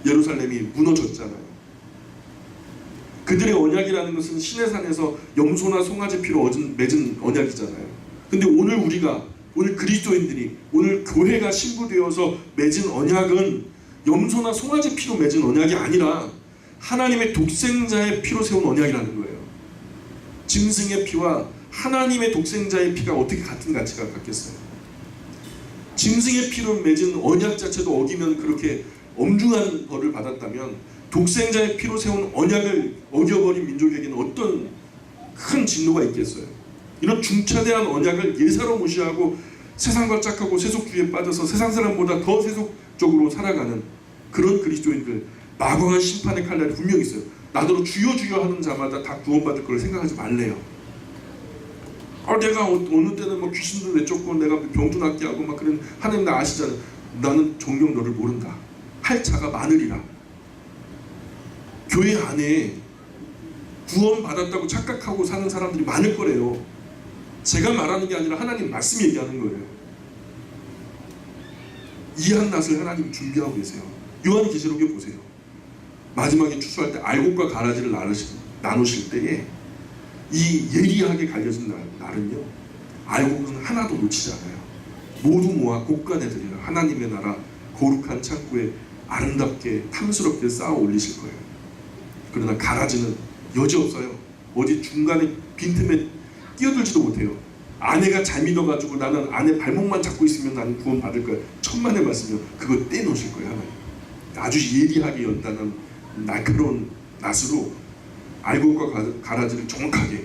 Speaker 1: 예루살렘이 무너졌잖아요. 그들의 언약이라는 것은 시내산에서 염소나 송아지 피로 맺은 언약이잖아요. 근데 오늘 그리스도인들이, 오늘 교회가 신부되어서 맺은 언약은 염소나 송아지 피로 맺은 언약이 아니라 하나님의 독생자의 피로 세운 언약이라는 거예요. 짐승의 피와 하나님의 독생자의 피가 어떻게 같은 가치가 갖겠어요? 짐승의 피로 맺은 언약 자체도 어기면 그렇게 엄중한 벌을 받았다면 독생자의 피로 세운 언약을 어겨버린 민족에게는 어떤 큰 진노가 있겠어요? 이런 중차대한 언약을 예사로 무시하고 세상과 짝하고 세속주의에 빠져서 세상 사람보다 더 세속적으로 살아가는 그런 그리스도인들, 마광한 심판의 칼날이 분명히 있어요. 나더러 주여 주여 하는 자마다 다 구원받을 걸 생각하지 말래요. 내가 어느 때는 뭐 귀신도 내쫓고 내가 병도 낫게 하고 막 그런 하나님 나 아시잖아. 나는 정녕 너를 모른다. 할 자가 많으리라. 교회 안에 구원받았다고 착각하고 사는 사람들이 많을 거래요. 제가 말하는 게 아니라 하나님 말씀이 얘기하는 거예요. 이 한낱을 하나님 준비하고 계세요. 요한계시록에 보세요. 마지막에 추수할 때 알곡과 가라지를 나누실 때에 이 예리하게 갈려진 날은요, 알곡은 하나도 놓치지 않아요. 모두 모아 곳간에 들이라 하나님의 나라 거룩한 창고에 아름답게 탐스럽게 쌓아 올리실 거예요. 그러나 가라지는 여지없어요. 어디 중간에 빈틈에 끼어들지도 못해요. 아내가 잘 믿어가지고 나는 아내 발목만 잡고 있으면 나는 구원 받을 거야. 천만의 말씀이요. 그거 떼놓으실 거예요. 하나님. 아주 예리하게 연단한 날카로운 낫으로 알곡과 가라지를 정확하게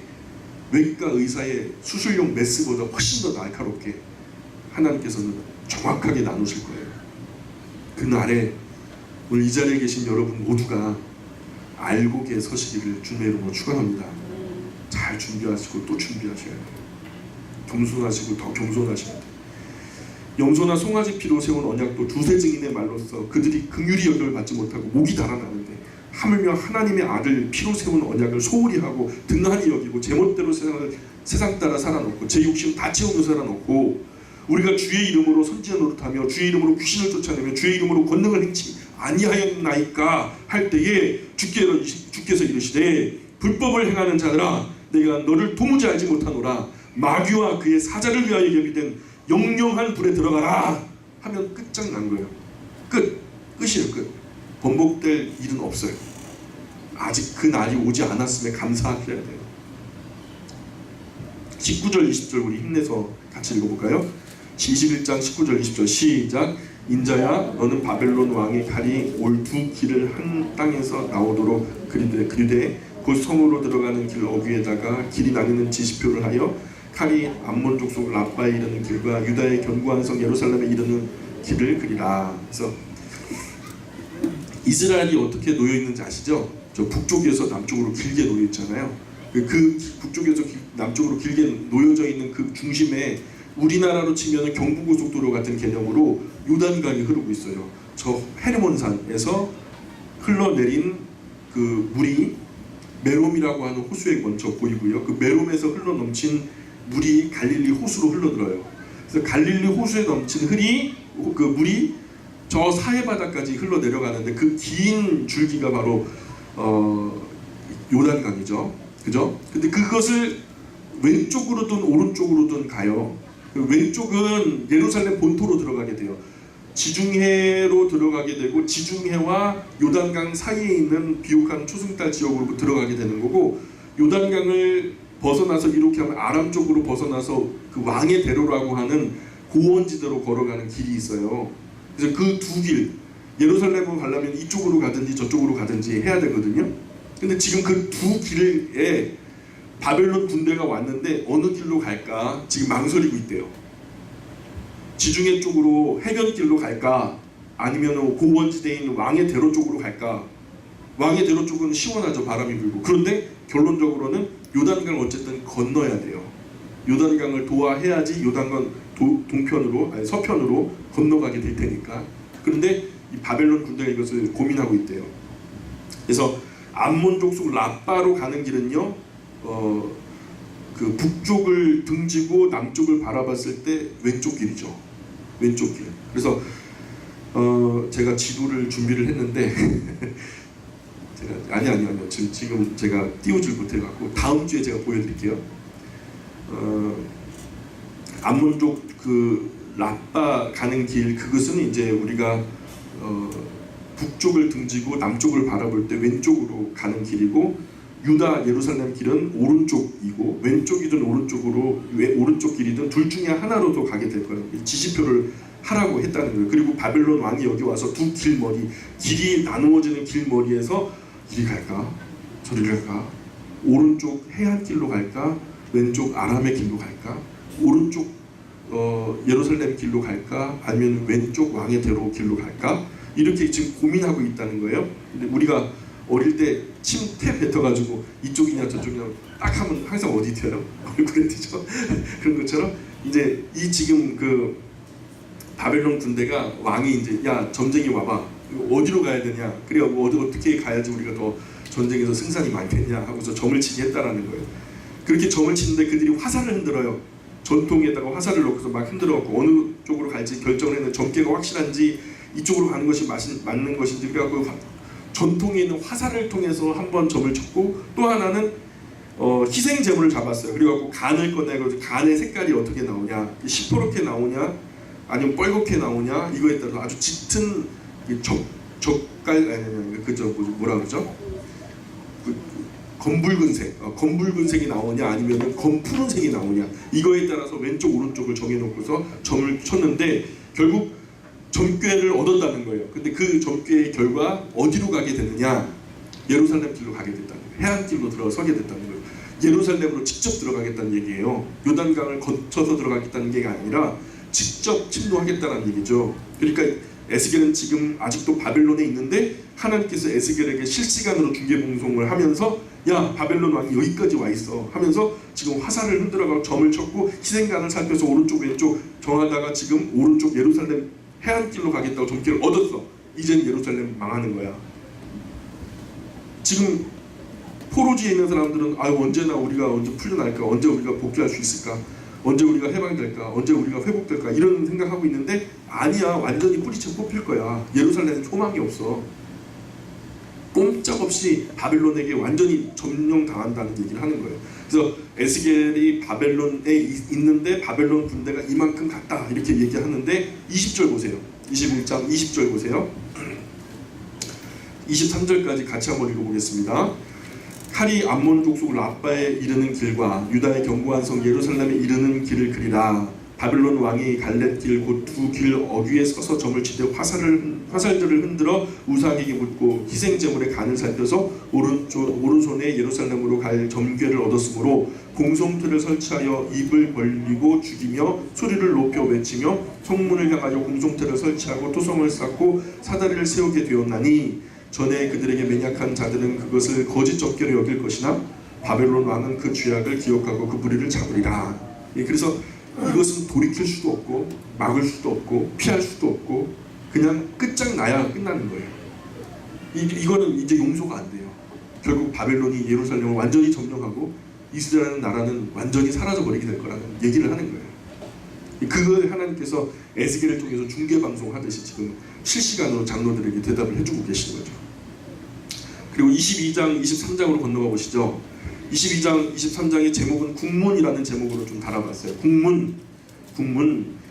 Speaker 1: 외과 의사의 수술용 메스보다 훨씬 더 날카롭게 하나님께서는 정확하게 나누실 거예요. 그날에 오늘 이 자리에 계신 여러분 모두가 알곡에 서시기를 주님의 이름으로 축원합니다. 잘 준비하시고 또 준비하셔야 돼요. 겸손하시고 더 겸손하셔야 돼요. 염소나 송아지 피로 세운 언약도 두세 증인의 말로써 그들이 긍휼히 여김을 받지 못하고 목이 달아나는데 하물며 하나님의 아들 피로 세운 언약을 소홀히 하고 등한히 여기고 제멋대로 세상 따라 살아놓고 제 욕심 다 채우며 살아놓고 우리가 주의 이름으로 선지자 노릇하며 주의 이름으로 귀신을 쫓아내며 주의 이름으로 권능을 행치 아니하였나이까 할 때에 주께서 이르시되 불법을 행하는 자들아 내가 너를 도무지 알지 못하노라 마귀와 그의 사자를 위하여 예비된 영영한 불에 들어가라 하면 끝장난 거예요. 끝이에요. 끝. 번복될 일은 없어요. 아직 그 날이 오지 않았음에 감사하셔야 돼요. 19절 20절 우리 힘내서 같이 읽어볼까요? 21장 19절 20절 시작. 인자야 너는 바벨론 왕의 칼이 올 두 길을 한 땅에서 나오도록 그리되 곧 성으로 들어가는 길 어귀에다가 길이 나뉘는 지시표를 하여 칼이 암몬 족속 라빠에 이르는 길과 유다의 견고한 성 예루살렘에 이르는 길을 그리라. 그래서 이스라엘이 어떻게 놓여 있는지 아시죠? 저 북쪽에서 남쪽으로 길게 놓여 있잖아요. 그 북쪽에서 남쪽으로 길게 놓여져 있는 그 중심에 우리나라로 치면 경부고속도로 같은 개념으로 요단강이 흐르고 있어요. 저 헤르몬산에서 흘러내린 그 물이 메롬이라고 하는 호수에 먼저 보이고요. 그 메롬에서 흘러넘친 물이 갈릴리 호수로 흘러들어요. 그래서 갈릴리 호수에 넘친 그 물이 저 사해바다까지 흘러내려가는데 그 긴 줄기가 바로 요단강이죠. 그죠? 근데 그것을 왼쪽으로든 오른쪽으로든 가요. 왼쪽은 예루살렘 본토로 들어가게 돼요. 지중해로 들어가게 되고 지중해와 요단강 사이에 있는 비옥한 초승달 지역으로 들어가게 되는 거고 요단강을 벗어나서 이렇게 하면 아람 쪽으로 벗어나서 그 왕의 대로라고 하는 고원지대로 걸어가는 길이 있어요. 그래서 그 두 길, 예루살렘으로 가려면 이쪽으로 가든지 저쪽으로 가든지 해야 되거든요. 근데 지금 그 두 길에 바벨론 군대가 왔는데 어느 길로 갈까 지금 망설이고 있대요. 지중해 쪽으로 해변길로 갈까 아니면 고원지대에 있는 왕의 대로 쪽으로 갈까. 왕의 대로 쪽은 시원하죠. 바람이 불고. 그런데 결론적으로는 요단강을 어쨌든 건너야 돼요. 요단강을 도하해야지 요단강 서편으로 건너가게 될 테니까. 그런데 이 바벨론 군대가 이것을 고민하고 있대요. 그래서 암몬 족속 라빠로 가는 길은요, 그 북쪽을 등지고 남쪽을 바라봤을 때 왼쪽 길이죠. 왼쪽 길. 그래서 제가 지도를 준비를 했는데 제가 아니요. 지금 제가 띄우질 못해갖고 다음 주에 제가 보여드릴게요. 암몬족 그 라빠 가는 길, 그것은 이제 우리가 북쪽을 등지고 남쪽을 바라볼 때 왼쪽으로 가는 길이고, 유다 예루살렘 길은 오른쪽이고, 왼쪽이든 오른쪽 길이든 둘 중에 하나로도 가게 될 거예요. 지시표를 하라고 했다는 거예요. 그리고 바벨론 왕이 여기 와서 두 길이 나누어지는 길머리에서 이리 갈까 저리 갈까, 오른쪽 해안길로 갈까 왼쪽 아람의 길로 갈까, 오른쪽 예루살렘 길로 갈까 아니면 왼쪽 왕의 대로 길로 갈까, 이렇게 지금 고민하고 있다는 거예요. 근데 우리가 어릴 때 침대 뱉어가지고 이쪽이냐 저쪽이냐 딱 하면 항상 어디 튀어요? 얼굴에 튀죠. 그런 것처럼 이제 이 지금 그 바벨론 군대가 왕이 이제 야 전쟁이 와봐, 어디로 가야 되냐, 그래 어떻게 가야지 우리가 더 전쟁에서 승산이 많겠냐 하고서 점을 치게 했다라는 거예요. 그렇게 점을 치는데 그들이 화살을 흔들어요. 전통에다가 화살을 넣고서 막 흔들어갖고 어느 쪽으로 갈지 결정을 했는데 점괘가 확실한지 이쪽으로 가는 것이 맞는 것인지, 그래갖고 전통에 있는 화살을 통해서 한번 점을 쳤고, 또 하나는 희생 제물을 잡았어요. 그래갖고 간을 꺼내고 간의 색깔이 어떻게 나오냐, 시퍼렇게 나오냐 아니면 뻘겋게 나오냐, 이거에 따라서 아주 짙은 뭐라 그러죠? 검붉은색이 나오냐 아니면 검푸른색이 나오냐, 이거에 따라서 왼쪽 오른쪽을 정해놓고서 점을 쳤는데 결국 점괘를 얻었다는 거예요. 근데 그 점괘의 결과 어디로 가게 되느냐, 예루살렘 길로 가게 됐다는 거예요. 해안길로 들어서게 됐다는 거예요. 예루살렘으로 직접 들어가겠다는 얘기예요. 요단강을 거쳐서 들어가겠다는 게 아니라 직접 침노하겠다는 얘기죠. 그러니까 에스겔은 지금 아직도 바벨론에 있는데 하나님께서 에스겔에게 실시간으로 중계봉송을 하면서 야 바벨론 왕이 여기까지 와 있어 하면서 지금 화살을 흔들어가고 점을 쳤고 희생간을 살펴서 오른쪽 왼쪽 정하다가 지금 오른쪽 예루살렘 해안길로 가겠다고 점괘를 얻었어. 이제는 예루살렘 망하는 거야. 지금 포로지에 있는 사람들은 언제나 우리가 언제 풀려날까, 언제 우리가 복귀할 수 있을까, 언제 우리가 해방될까, 언제 우리가 회복될까, 이런 생각하고 있는데 아니야, 완전히 뿌리채 뽑힐 거야. 예루살렘은 소망이 없어. 꼼짝없이 바벨론에게 완전히 점령당한다는 얘기를 하는 거예요. 그래서 에스겔이 바벨론에 있는데 바벨론 군대가 이만큼 갔다 이렇게 얘기하는데 20절 보세요. 21장 20절 보세요. 23절까지 같이 한번 읽어보겠습니다. 칼이 암몬 족속 라빠에 이르는 길과 유다의 견고한 성 예루살렘에 이르는 길을 그리라. 바벨론 왕이 갈렛길 곧 두 길 어귀에 서서 점을 치되 화살들을 흔들어 우상에게 묻고 희생제물의 간을 살펴서 오른손에 예루살렘으로 갈 점괘를 얻었으므로 공성틀을 설치하여 입을 벌리고 죽이며 소리를 높여 외치며 성문을 향하여 공성틀을 설치하고 토성을 쌓고 사다리를 세우게 되었나니 전에 그들에게 맹약한 자들은 그것을 거짓 접계로 여길 것이나 바벨론 왕은 그 죄악을 기억하고 그 무리를 잡으리라. 그래서 이것은 돌이킬 수도 없고 막을 수도 없고 피할 수도 없고 그냥 끝장나야 끝나는 거예요. 이거는 이제 용서가 안 돼요. 결국 바벨론이 예루살렘을 완전히 점령하고 이스라엘 나라는 완전히 사라져버리게 될 거라는 얘기를 하는 거예요. 그걸 하나님께서 에스겔을 통해서 중계방송하듯이 지금 실시간으로 장로들에게 대답을 해주고 계시는 거죠. 그리고 22장, 23장으로 건너가 보시죠. 22장, 23장의 제목은 국문이라는 제목으로 좀 달아봤어요. 국문.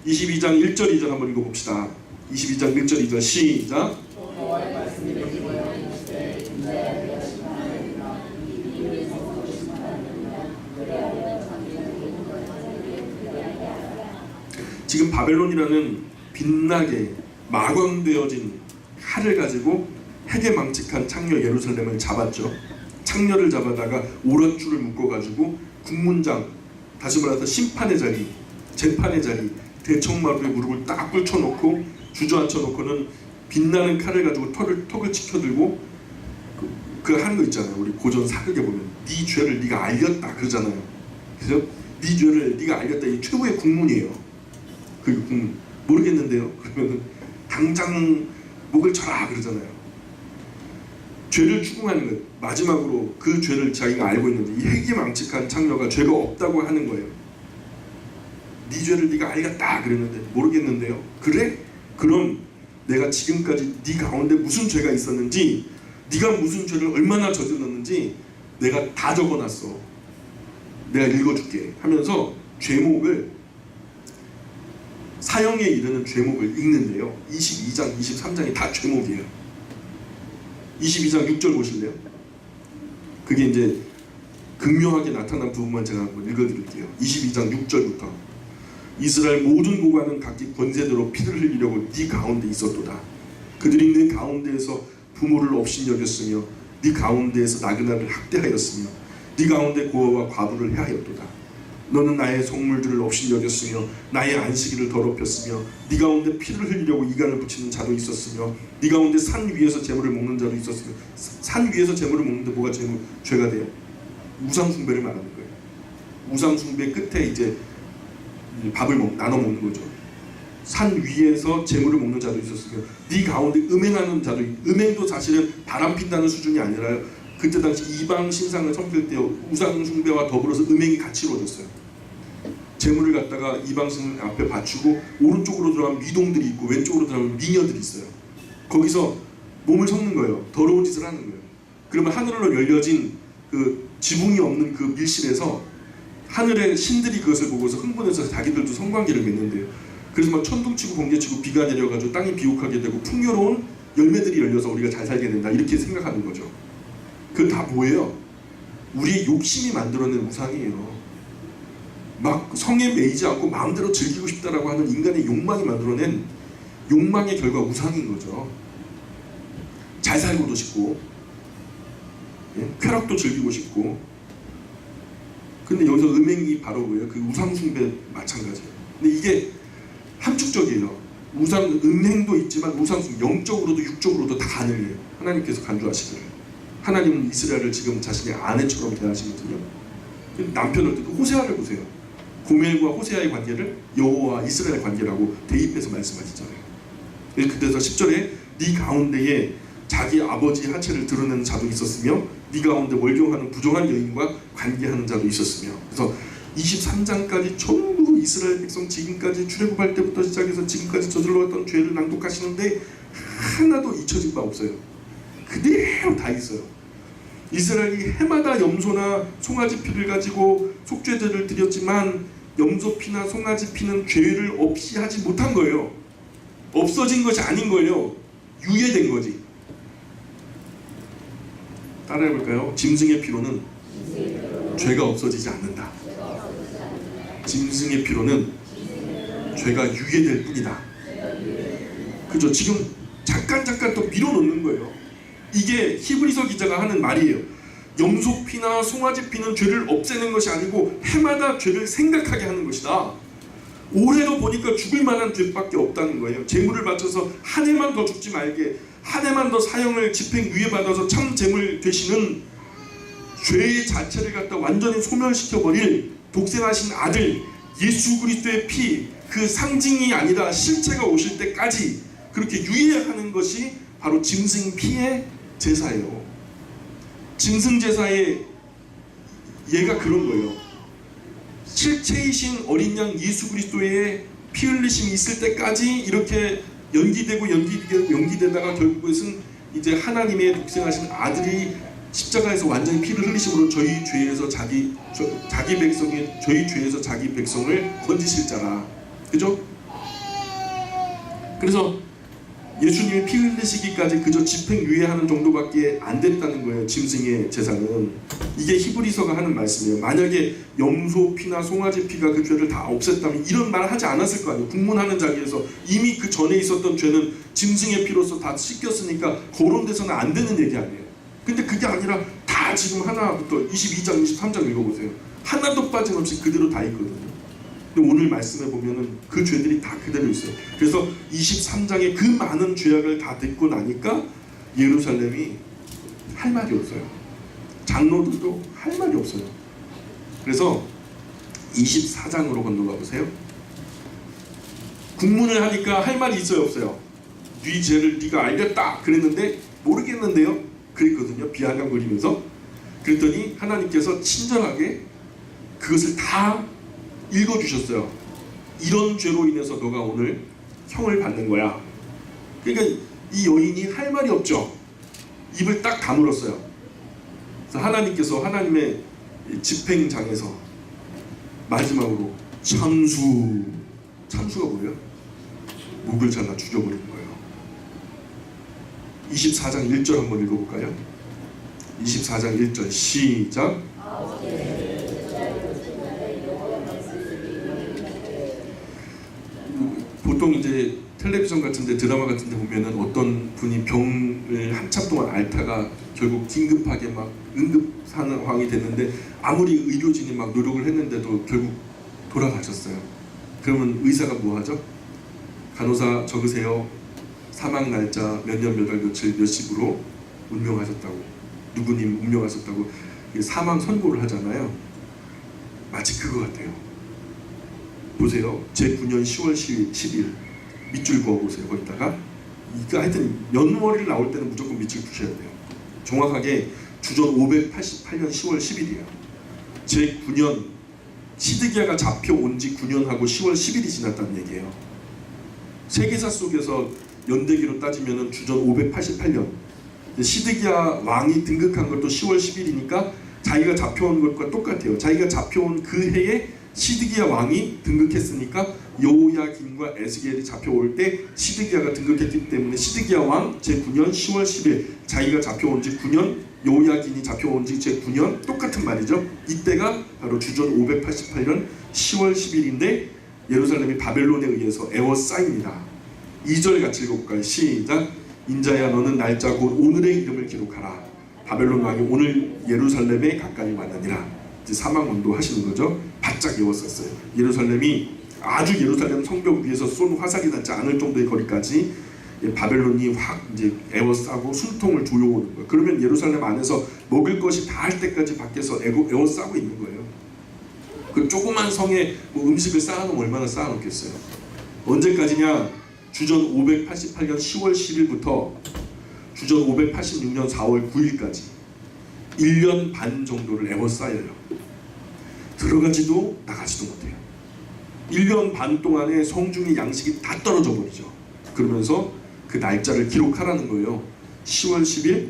Speaker 1: 22장 1절, 2절 한번 읽어봅시다. 22장 1절, 2절 시작. 지금 바벨론이라는 빛나게 마광되어진 칼을 가지고 핵에 망측한 창녀 예루살렘을 잡았죠. 창녀를 잡아다가 오랏줄을 묶어가지고 국문장, 다시 말해서 심판의 자리, 재판의 자리, 대청마루에 무릎을 딱 꿇혀놓고 주저앉혀놓고는 빛나는 칼을 가지고 턱을 치켜들고 그 하는 거 있잖아요. 우리 고전 사극에 보면 네 죄를 네가 알렸다 그러잖아요. 그래서 네 죄를 네가 알렸다, 이 최고의 국문이에요. 그 국문 모르겠는데요. 그러면 당장 목을 쳐라 그러잖아요. 죄를 추궁하는 것, 마지막으로 그 죄를 자기가 알고 있는데 이 핵이 망측한 창녀가 죄가 없다고 하는 거예요. 네 죄를 네가 알겠다 그랬는데 모르겠는데요. 그래? 그럼 내가 지금까지 네 가운데 무슨 죄가 있었는지 네가 무슨 죄를 얼마나 저질렀는지 내가 다 적어놨어. 내가 읽어줄게 하면서 죄목을, 사형에 이르는 죄목을 읽는데요. 22장, 23장이 다 죄목이에요. 22장 6절 보실래요? 그게 이제 극명하게 나타난 부분만 제가 한번 읽어드릴게요. 22장 6절부터 이스라엘 모든 고관은 각기 권세대로 피를 흘리려고 네 가운데 있었도다. 그들이 네 가운데에서 부모를 업신여겼으며 네 가운데에서 나그네를 학대하였으며 네 가운데 고아와 과부를 해하였도다. 너는 나의 성물들을 업신여겼으며 나의 안식일을 더럽혔으며 네 가운데 피를 흘리려고 이간을 붙이는 자도 있었으며 네 가운데 산 위에서 재물을 먹는 자도 있었으며, 산 위에서 재물을 먹는데 뭐가 죄가 돼요? 우상 숭배를 말하는 거예요. 우상 숭배 끝에 이제 밥을 나눠 먹는 거죠. 산 위에서 재물을 먹는 자도 있었으며 네 가운데 음행하는 자도, 음행도 사실은 바람 핀다는 수준이 아니라요, 그때 당시 이방 신상을 섬길 때 우상 숭배와 더불어서 음행이 같이 이루어졌어요. 재물을 갖다가 이방 신상 앞에 바치고 오른쪽으로 들어가면 미동들이 있고 왼쪽으로 들어가면 미녀들이 있어요. 거기서 몸을 섞는 거예요. 더러운 짓을 하는 거예요. 그러면 하늘로 열려진 그 지붕이 없는 그 밀실에서 하늘의 신들이 그것을 보고서 흥분해서 자기들도 성관계를 맺는데요. 그래서 막 천둥치고 번개치고 비가 내려가지고 땅이 비옥하게 되고 풍요로운 열매들이 열려서 우리가 잘 살게 된다, 이렇게 생각하는 거죠. 그거 다 뭐예요? 우리의 욕심이 만들어낸 우상이에요. 막 성에 매이지 않고 마음대로 즐기고 싶다라고 하는 인간의 욕망이 만들어낸 욕망의 결과 우상인 거죠. 잘 살고도 싶고, 쾌락도 즐기고 싶고. 근데 여기서 음행이 바로 뭐예요? 그 우상 숭배 마찬가지예요. 근데 이게 함축적이에요. 우상 음행도 있지만 우상 숭배, 영적으로도 육적으로도 다 가능해요. 하나님께서 간주하시기를. 하나님은 이스라엘을 지금 자신의 아내처럼 대하시거든요. 남편을 또 호세아를 보세요. 고멜과 호세아의 관계를 여호와 이스라엘 관계라고 대입해서 말씀하시잖아요. 그래서 10절에 네 가운데에 자기 아버지 하체를 드러내는 자도 있었으며 네 가운데 월경하는 부정한 여인과 관계하는 자도 있었으며. 그래서 23장까지 전부 이스라엘 백성 지금까지 출애굽할 때부터 시작해서 지금까지 저질러왔던 죄를 낭독하시는데 하나도 잊혀진 바 없어요. 그대로 다 있어요. 이스라엘이 해마다 염소나 송아지 피를 가지고 속죄제를 드렸지만 염소 피나 송아지 피는 죄를 없이 하지 못한 거예요. 없어진 것이 아닌 거예요. 유예된 거지. 따라해볼까요? 짐승의 피로는 죄가 없어지지 않는다. 짐승의 피로는 죄가 유예될 뿐이다. 그죠? 지금 잠깐 또 밀어놓는 거예요. 이게 히브리서 기자가 하는 말이에요. 염소 피나 송아지 피는 죄를 없애는 것이 아니고 해마다 죄를 생각하게 하는 것이다. 올해도 보니까 죽을 만한 죄밖에 없다는 거예요. 재물을 바쳐서 한 해만 더 죽지 말게, 한 해만 더 사형을 집행유예 받아서 참 재물 되시는 죄의 자체를 갖다 완전히 소멸시켜버릴 독생하신 아들 예수 그리스도의 피, 그 상징이 아니라 실체가 오실 때까지 그렇게 유예하는 것이 바로 짐승 피의 제사예요. 짐승 제사의 예가 그런 거예요. 실체이신 어린 양 예수 그리스도의 피 흘리심이 있을 때까지 이렇게 연기되다가 결국에는 이제 하나님의 독생하신 아들이 십자가에서 완전히 피를 흘리심으로 저희 죄에서 자기 백성을 건지실 자라. 그죠? 그래서 예수님이 피 흘리시기까지 그저 집행유예하는 정도밖에 안 됐다는 거예요. 짐승의 제사는. 이게 히브리서가 하는 말씀이에요. 만약에 염소 피나 송아지 피가 그 죄를 다 없앴다면 이런 말 하지 않았을 거 아니에요. 국문하는 자리에서 이미 그 전에 있었던 죄는 짐승의 피로서 다 씻겼으니까 거론돼서는 안 되는 얘기 아니에요. 근데 그게 아니라 다 지금 하나부터 22장, 23장 읽어보세요. 하나도 빠짐없이 그대로 다 있거든요. 근데 오늘 말씀해 보면은 그 죄들이 다 그대로 있어요. 그래서 23장의 그 많은 죄악을 다 듣고 나니까 예루살렘이 할 말이 없어요. 장로들도 할 말이 없어요. 그래서 24장으로 건너가 보세요. 국문을 하니까 할 말이 있어요, 없어요? 네 죄를 네가 알겠다 그랬는데 모르겠는데요? 그랬거든요. 비아냥거리면서. 그랬더니 하나님께서 친절하게 그것을 다 읽어주셨어요. 이런 죄로 인해서 너가 오늘 형을 받는 거야. 그러니까 이 여인이 할 말이 없죠. 입을 딱 다물었어요. 그래서 하나님께서 하나님의 집행장에서 마지막으로 참수가 뭐예요? 목을 잘라 죽여버리는 거예요. 24장 1절 한번 읽어볼까요? 24장 1절 시작. 보통 이제 텔레비전 같은데 드라마 같은데 보면은 어떤 분이 병을 한참 동안 앓다가 결국 긴급하게 막 응급 상황이 됐는데 아무리 의료진이 막 노력을 했는데도 결국 돌아가셨어요. 그러면 의사가 뭐 하죠? 간호사 적으세요. 사망 날짜 몇 년 몇 월 며칠 몇 시부로 운명하셨다고, 누구님 운명하셨다고 사망 선고를 하잖아요. 마치 그거 같아요. 보세요. 제 9년 10월 10일 밑줄 그어보세요. 거기다가 이거 하여튼 연월일 나올 때는 무조건 밑줄 그으셔야 돼요. 정확하게 주전 588년 10월 10일이에요. 제 9년 시드기야가 잡혀온 지 9년하고 10월 10일이 지났다는 얘기예요. 세계사 속에서 연대기로 따지면 주전 588년 시드기야 왕이 등극한 것도 10월 10일이니까 자기가 잡혀온 것과 똑같아요. 자기가 잡혀온 그 해에 시드기야 왕이 등극했으니까 여호야긴과 에스겔이 잡혀올 때 시드기야가 등극했기 때문에 시드기야 왕 제9년 10월 10일 자기가 잡혀온 지 9년, 여호야긴이 잡혀온 지 제9년 똑같은 말이죠. 이때가 바로 주전 588년 10월 10일인데 예루살렘이 바벨론에 의해서 에워싸입니다. 2절 같이 읽어볼까요? 시작. 인자야 너는 날짜 곧 오늘의 이름을 기록하라. 바벨론 왕이 오늘 예루살렘에 가까이 왔느니라. 이제 사망언도 하시는 거죠. 바짝 에워쌌어요. 아주 예루살렘 성벽 위에서 쏜 화살이 닿지 않을 정도의 거리까지 바벨론이 확 이제 에워싸고 숨통을 조여오는 거예요. 그러면 예루살렘 안에서 먹을 것이 다 할 때까지 밖에서 에워싸고 있는 거예요. 그 조그만 성에 뭐 음식을 쌓아놓으면 얼마나 쌓아놓겠어요. 언제까지냐? 주전 588년 10월 10일부터 주전 586년 4월 9일까지 1년 반 정도를 에워싸여요. 들어가지도 나가지도 못해요. 1년 반 동안에 성중의 양식이 다 떨어져 버리죠. 그러면서 그 날짜를 기록하라는 거예요. 10월 10일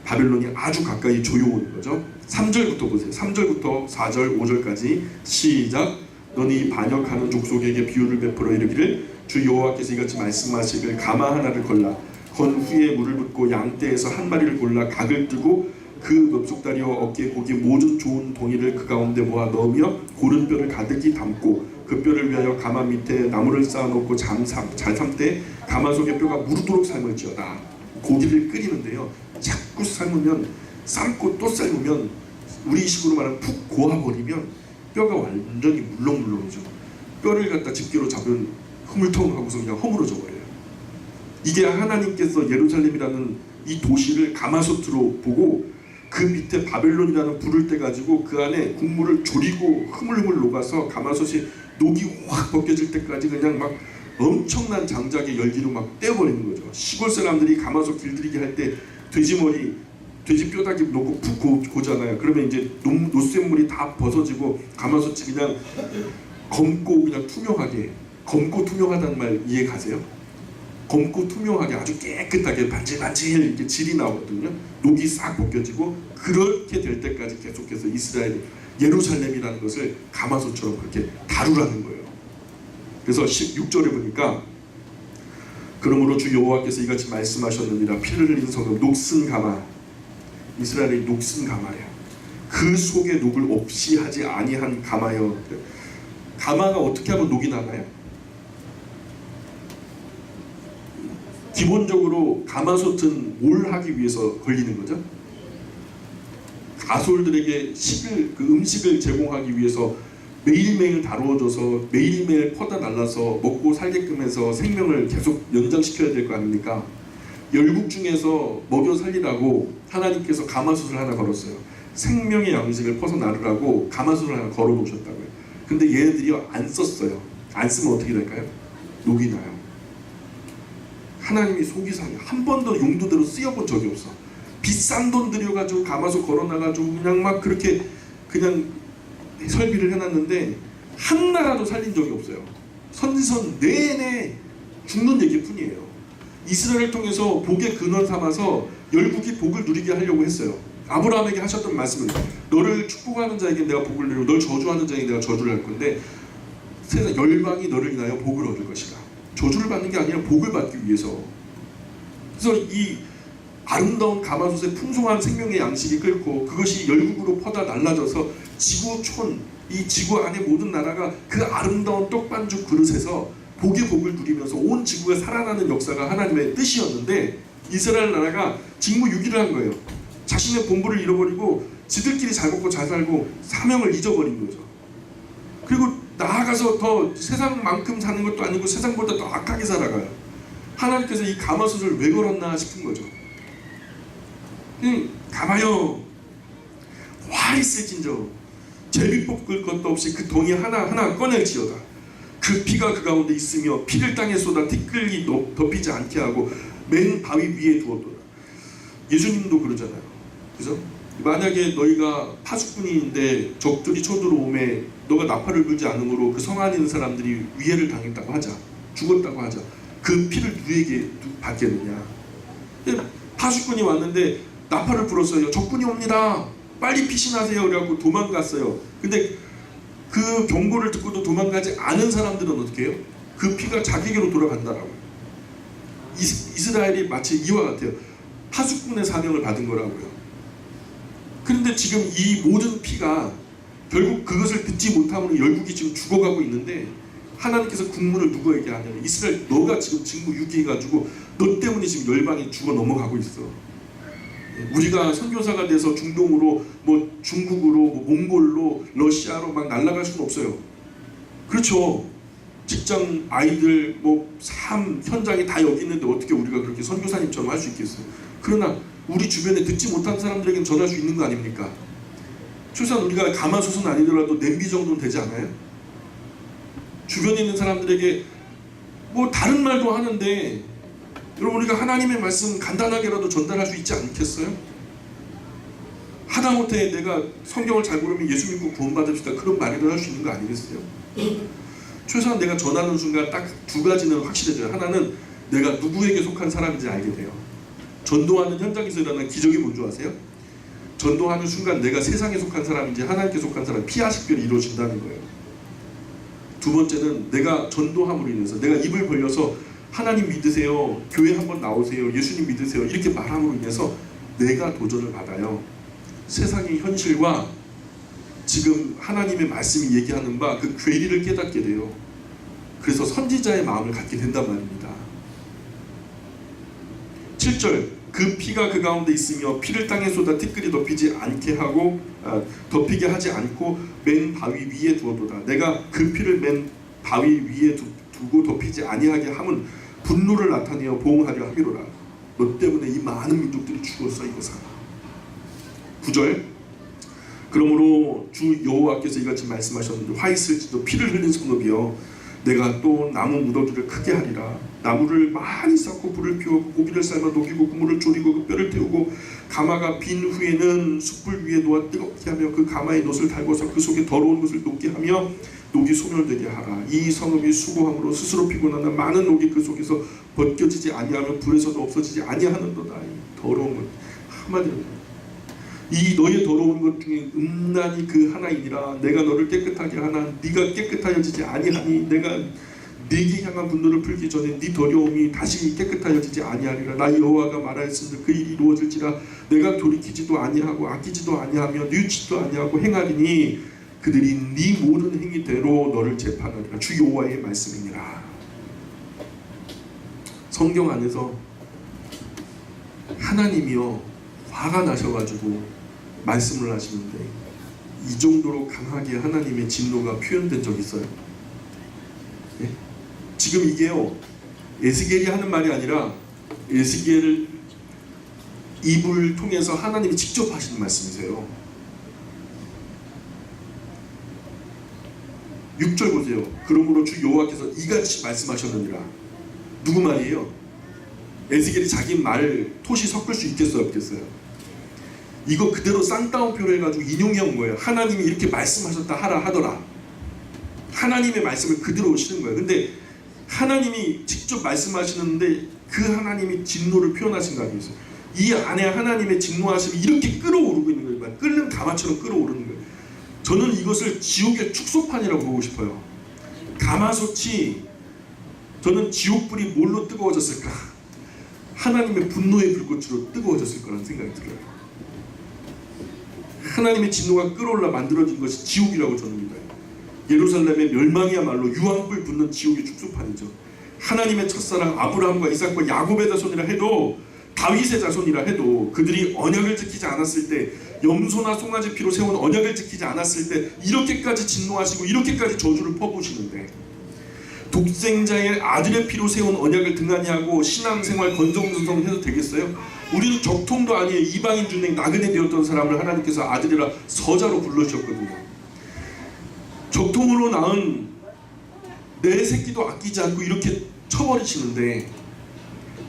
Speaker 1: 바벨론이 아주 가까이 조여오는 거죠. 3절부터 보세요. 3절부터 4절 5절까지 시작. 너니 반역하는 족속에게 비유를 베풀어 이르기를 주 여호와께서 이같이 말씀하시길 가마 하나를 골라 건 후에 물을 붓고 양떼에서 한 마리를 골라 각을 뜨고 그 넙죽다리와 어깨 고기 모든 좋은 동이를 그 가운데 모아 넣으며 고른 뼈를 가득히 담고 그 뼈를 위하여 가마 밑에 나무를 쌓아놓고 잘 삶때 가마 속의 뼈가 무르도록 삶을지어다. 고기를 끓이는데요. 자꾸 삶으면 삶고 또 삶으면 우리식으로 말하면 푹 고아버리면 뼈가 완전히 물렁물렁해져. 뼈를 갖다 집게로 잡으면 흐물텅하고서 그냥 허물어져 버려요. 이게 하나님께서 예루살렘이라는 이 도시를 가마솥으로 보고 그 밑에 바벨론이라는 불을 떼 가지고 그 안에 국물을 졸이고 흐물흐물 녹아서 가마솥이 녹이 확 벗겨질 때까지 그냥 막 엄청난 장작의 열기로 막 떼어버리는 거죠. 시골 사람들이 가마솥 길들이기 할 때 돼지머리, 돼지 뼈다귀 놓고 푹 고잖아요. 그러면 이제 노쇠물이 다 벗어지고 가마솥이 그냥 검고 그냥 투명하게, 검고 투명하다는 말 이해 가세요? 검고 투명하게 아주 깨끗하게 반질반질 이렇게 질이 나오거든요. 녹이 싹 벗겨지고 그렇게 될 때까지 계속해서 이스라엘 예루살렘이라는 것을 가마솥처럼 그렇게 다루라는 거예요. 그래서 16절에 보니까 그러므로 주 여호와께서 이같이 말씀하셨느니라. 피를 흘린 성읍 녹슨 가마, 이스라엘의 녹슨 가마야. 그 속에 녹을 없이 하지 아니한 가마여. 가마가 어떻게 하면 녹이 나나요? 기본적으로 가마솥은 뭘 하기 위해서 걸리는 거죠? 가솔들에게 음식을 제공하기 위해서 매일매일 다루어져서 매일매일 퍼다 날라서 먹고 살게끔 해서 생명을 계속 연장시켜야 될 거 아닙니까? 열국 중에서 먹여 살리라고 하나님께서 가마솥을 하나 걸었어요. 생명의 양식을 퍼서 나르라고 가마솥을 하나 걸어 놓으셨다고요. 근데 얘네들이 안 썼어요. 안 쓰면 어떻게 될까요? 녹이 나요. 하나님이 속이 상해. 한 번도 용도대로 쓰여본 적이 없어. 비싼 돈 들여가지고 가마솥 걸어놔가지고 그냥 막 그렇게 그냥 설비를 해놨는데 하나라도 살린 적이 없어요. 선지선 내내 죽는 얘기뿐이에요. 이스라엘을 통해서 복의 근원 삼아서 열국이 복을 누리게 하려고 했어요. 아브라함에게 하셨던 말씀은 너를 축복하는 자에게 내가 복을 내리고 널 저주하는 자에게 내가 저주를 할 건데 세상 열방이 너를 인하여 복을 얻을 것이다. 저주를 받는 게 아니라 복을 받기 위해서. 그래서 이 아름다운 가마솥의 풍성한 생명의 양식이 끓고 그것이 열국으로 퍼다 날라져서 지구촌, 이 지구 안의 모든 나라가 그 아름다운 떡반죽 그릇에서 복의 복을 누리면서 온 지구가 살아나는 역사가 하나님의 뜻이었는데 이스라엘 나라가 직무유기를 한 거예요. 자신의 본부를 잃어버리고 지들끼리 잘 먹고 잘 살고 사명을 잊어버린 거죠. 그리고 나아가서 더 세상만큼 사는 것도 아니고 세상보다 더 악하게 살아가요. 하나님께서 이 가마솥을 왜 걸었나 싶은 거죠. 가마여 화 있을진저 제비 뽑을 것도 없이 그 동이 하나하나 꺼낼지어다. 그 피가 그 가운데 있으며 피를 땅에 쏟아 티끌이 덮이지 않게 하고 맨 바위 위에 두었도다. 예수님도 그러잖아요. 그죠? 만약에 너희가 파수꾼인데 적들이 쳐들어오매 너가 나팔을 불지 않으므로 그 성 안에 있는 사람들이 위해를 당했다고 하자. 죽었다고 하자. 그 피를 누구에게 받겠느냐. 파수꾼이 왔는데 나팔을 불었어요. 적군이 옵니다. 빨리 피신하세요. 그래갖고 도망갔어요. 근데 그 경고를 듣고도 도망가지 않은 사람들은 어떻게 해요? 그 피가 자기에게로 돌아간다라고요. 이스라엘이 마치 이와 같아요. 파수꾼의 사명을 받은 거라고요. 그런데 지금 이 모든 피가 결국 그것을 듣지 못함으로 열국이 지금 죽어가고 있는데 하나님께서 국문을 누구에게 하냐면 이스라엘 너가 지금 직무유기해가지고 너 때문에 지금 열방이 죽어 넘어가고 있어. 우리가 선교사가 돼서 중동으로 뭐 중국으로 뭐 몽골로 러시아로 막 날아갈 수는 없어요. 그렇죠. 직장 아이들 뭐 삶 현장이 다 여기 있는데 어떻게 우리가 그렇게 선교사님처럼 할 수 있겠어요. 그러나 우리 주변에 듣지 못한 사람들에게는 전할 수 있는 거 아닙니까? 최소한 우리가 가마솥은 아니더라도 냄비 정도는 되지 않아요? 주변에 있는 사람들에게 뭐 다른 말도 하는데 여러분 우리가 하나님의 말씀 간단하게라도 전달할 수 있지 않겠어요? 하다못해 내가 성경을 잘 모르면 예수 믿고 구원받읍시다 그런 말이라도 할 수 있는 거 아니겠어요? 최소한 내가 전하는 순간 딱 두 가지는 확실해져요. 하나는 내가 누구에게 속한 사람인지 알게 돼요. 전도하는 현장에서 일어나는 기적이 뭔지 아세요? 전도하는 순간 내가 세상에 속한 사람인지 하나님께 속한 사람 피하식별이 이루어진다는 거예요. 두 번째는 내가 전도함으로 인해서 내가 입을 벌려서 하나님 믿으세요, 교회 한번 나오세요, 예수님 믿으세요 이렇게 말함으로 인해서 내가 도전을 받아요. 세상의 현실과 지금 하나님의 말씀이 얘기하는 바 그 괴리를 깨닫게 돼요. 그래서 선지자의 마음을 갖게 된단 말입니다. 7절 그 피가 그 가운데 있으며 피를 땅에 쏟아 티끌이 덮이지 않게 하고 덮이게 하지 않고 맨 바위 위에 두어도다. 내가 그 피를 맨 바위 위에 두고 덮이지 아니하게 함은 분노를 나타내어 보응하려 하기로라. 너 때문에 이 많은 민족들이 죽었어 이거사. 9절 그러므로 주 여호와께서 이같이 말씀하셨는데 화 있을지도 피를 흘린 성읍이여 내가 또 나무 무더기를 크게 하리라. 나무를 많이 쌓고 불을 피우고 고기를 삶아 녹이고 국물을 졸이고 그 뼈를 태우고 가마가 빈 후에는 숯불 위에 놓아 뜨겁게 하며 그 가마에 놋을 달궈서 그 속에 더러운 것을 녹게 하며 녹이 소멸되게 하라. 이 성읍이 수고함으로 스스로 피곤하나 많은 녹이 그 속에서 벗겨지지 아니하며 불에서도 없어지지 아니하는도다. 이 더러운 것 한마디로 이 너의 더러운 것 중에 음란이 그 하나이니라. 내가 너를 깨끗하게 하나 네가 깨끗하여지지 아니하니 내가 네게 향한 분노를 풀기 전에 네 더러움이 다시 깨끗하여지지 아니하리라. 나 여호와가 말하였으니 그 일이 이루어질지라. 내가 돌이키지도 아니하고 아끼지도 아니하며 뉘우치지도 아니하고 행하리니 그들이 네 모든 행위대로 너를 재판하리라. 주 여호와의 말씀이니라. 성경 안에서 하나님이요 화가 나셔가지고 말씀을 하시는데 이 정도로 강하게 하나님의 진노가 표현된 적 있어요? 네? 지금 이게요 에스겔이 하는 말이 아니라 에스겔을 입을 통해서 하나님이 직접 하시는 말씀이세요. 6절 보세요. 그러므로 주 여호와께서 이같이 말씀하셨느니라. 누구 말이에요? 에스겔이 자기 말 토시 섞을 수 있겠어요 없겠어요? 이거 그대로 쌍따옴표로 해가지고 인용해 온 거예요. 하나님이 이렇게 말씀하셨다 하라 하더라. 하나님의 말씀을 그대로 오시는 거예요. 근데 하나님이 직접 말씀하시는데 그 하나님이 진노를 표현하신 거 아니겠어요? 이 안에 하나님의 진노하심이 이렇게 끌어오르고 있는 거예요. 끓는 가마처럼 끌어오르는 거예요. 저는 이것을 지옥의 축소판이라고 보고 싶어요. 가마솥이, 저는 지옥불이 뭘로 뜨거워졌을까? 하나님의 분노의 불꽃으로 뜨거워졌을 거라는 생각이 들어요. 하나님의 진노가 끌어올라 만들어진 것이 지옥이라고 저는 믿어요. 예루살렘의 멸망이야말로 유황불 붙는 지옥의 축소판이죠. 하나님의 첫사랑 아브라함과 이삭과 야곱의 자손이라 해도, 다윗의 자손이라 해도 그들이 언약을 지키지 않았을 때, 염소나 송아지 피로 세운 언약을 지키지 않았을 때 이렇게까지 진노하시고 이렇게까지 저주를 퍼부으시는데, 독생자의 아들의 피로 세운 언약을 등한히 하고 신앙생활 건성건성해도 되겠어요? 우리는 적통도 아니에요. 이방인 중에 나그네 되었던 사람을 하나님께서 아들이라 서자로 불러주셨거든요. 적통으로 낳은 내 새끼도 아끼지 않고 이렇게 쳐버리시는데,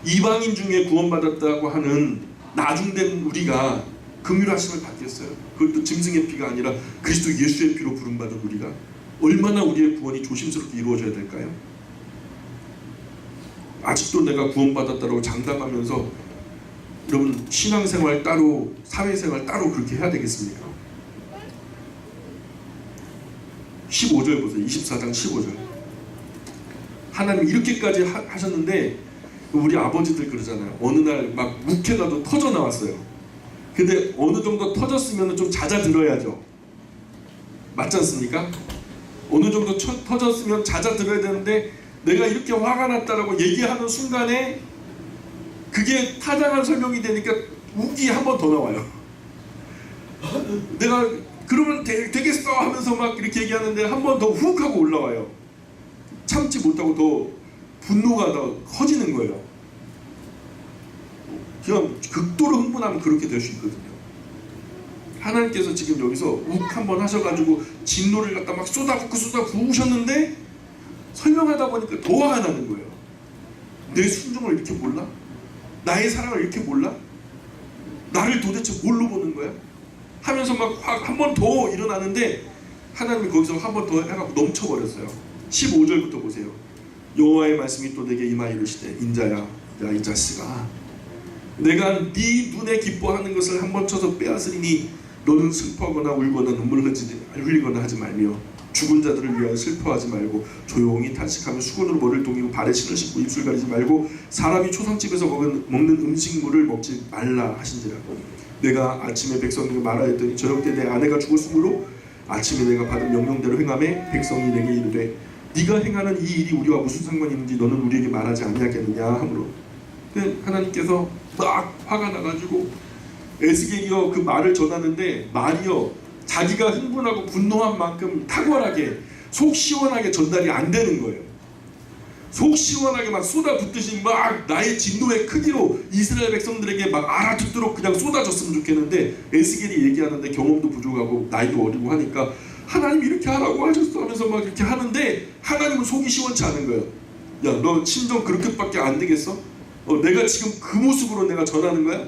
Speaker 1: 이방인 중에 구원받았다고 하는 나중된 우리가 긍휼하심을 받겠어요? 그것도 짐승의 피가 아니라 그리스도 예수의 피로 부름받은 우리가 얼마나 우리의 구원이 조심스럽게 이루어져야 될까요? 아직도 내가 구원받았다고 장담하면서 여러분 신앙생활 따로 사회생활 따로 그렇게 해야 되겠습니까? 15절 보세요. 24장 15절. 하나님 이렇게까지 하셨는데, 우리 아버지들 그러잖아요. 어느 날 막 묵혀가도 터져 나왔어요. 근데 어느 정도 터졌으면 좀 잦아들어야죠. 맞지 않습니까? 어느 정도 터졌으면 잦아들어야 되는데, 내가 이렇게 화가 났다라고 얘기하는 순간에 그게 타당한 설명이 되니까 우기 한 번 더 나와요. 내가 그러면 되겠어 하면서 막 이렇게 얘기하는데 한 번 더 훅 하고 올라와요. 참지 못하고 더 분노가 더 커지는 거예요. 그냥 극도로 흥분하면 그렇게 될 수 있거든요. 하나님께서 지금 여기서 욱 한번 하셔가지고 진노를 갖다 막 쏟아부으셨는데, 설명하다 보니까 더 화가 나는 거예요. 내 순종을 이렇게 몰라? 나의 사랑을 이렇게 몰라? 나를 도대체 뭘로 보는 거야? 하면서 막 한 번 더 일어나는데, 하나님이 거기서 한 번 더 해갖고 넘쳐버렸어요. 15절부터 보세요. 여호와의 말씀이 또 내게 임하여 이르시되, 인자야, 야 이 자식아, 내가 네 눈에 기뻐하는 것을 한 번 쳐서 빼앗으리니 너는 슬퍼하거나 울거나 눈물 흘리거나 하지 말며 죽은 자들을 위하여 슬퍼하지 말고 조용히 탄식하며 수건으로 머리를 동이고 발에 신을 신고 입술 가리지 말고 사람이 초상집에서 먹는 음식물을 먹지 말라 하신지라. 내가 아침에 백성에게 말하였더니 저녁 때 내 아내가 죽었으므로 아침에 내가 받은 명령대로 행하매 백성이 내게 이르되, 네가 행하는 이 일이 우리와 무슨 상관이 있는지 너는 우리에게 말하지 아니하겠느냐 하므로. 하나님께서 막 화가 나가지고 에스겔이요 그 말을 전하는데, 말이요 자기가 흥분하고 분노한 만큼 탁월하게 속 시원하게 전달이 안 되는 거예요. 속 시원하게 막 쏟아붓듯이 막 나의 진노의 크기로 이스라엘 백성들에게 막 알아듣도록 그냥 쏟아졌으면 좋겠는데, 에스겔이 얘기하는데 경험도 부족하고 나이도 어리고 하니까 하나님 이렇게 하라고 하셨어 하면서 막 이렇게 하는데, 하나님은 속이 시원치 않은 거예요. 야, 너 심정 그렇게밖에 안 되겠어? 내가 지금 그 모습으로 내가 전하는 거야?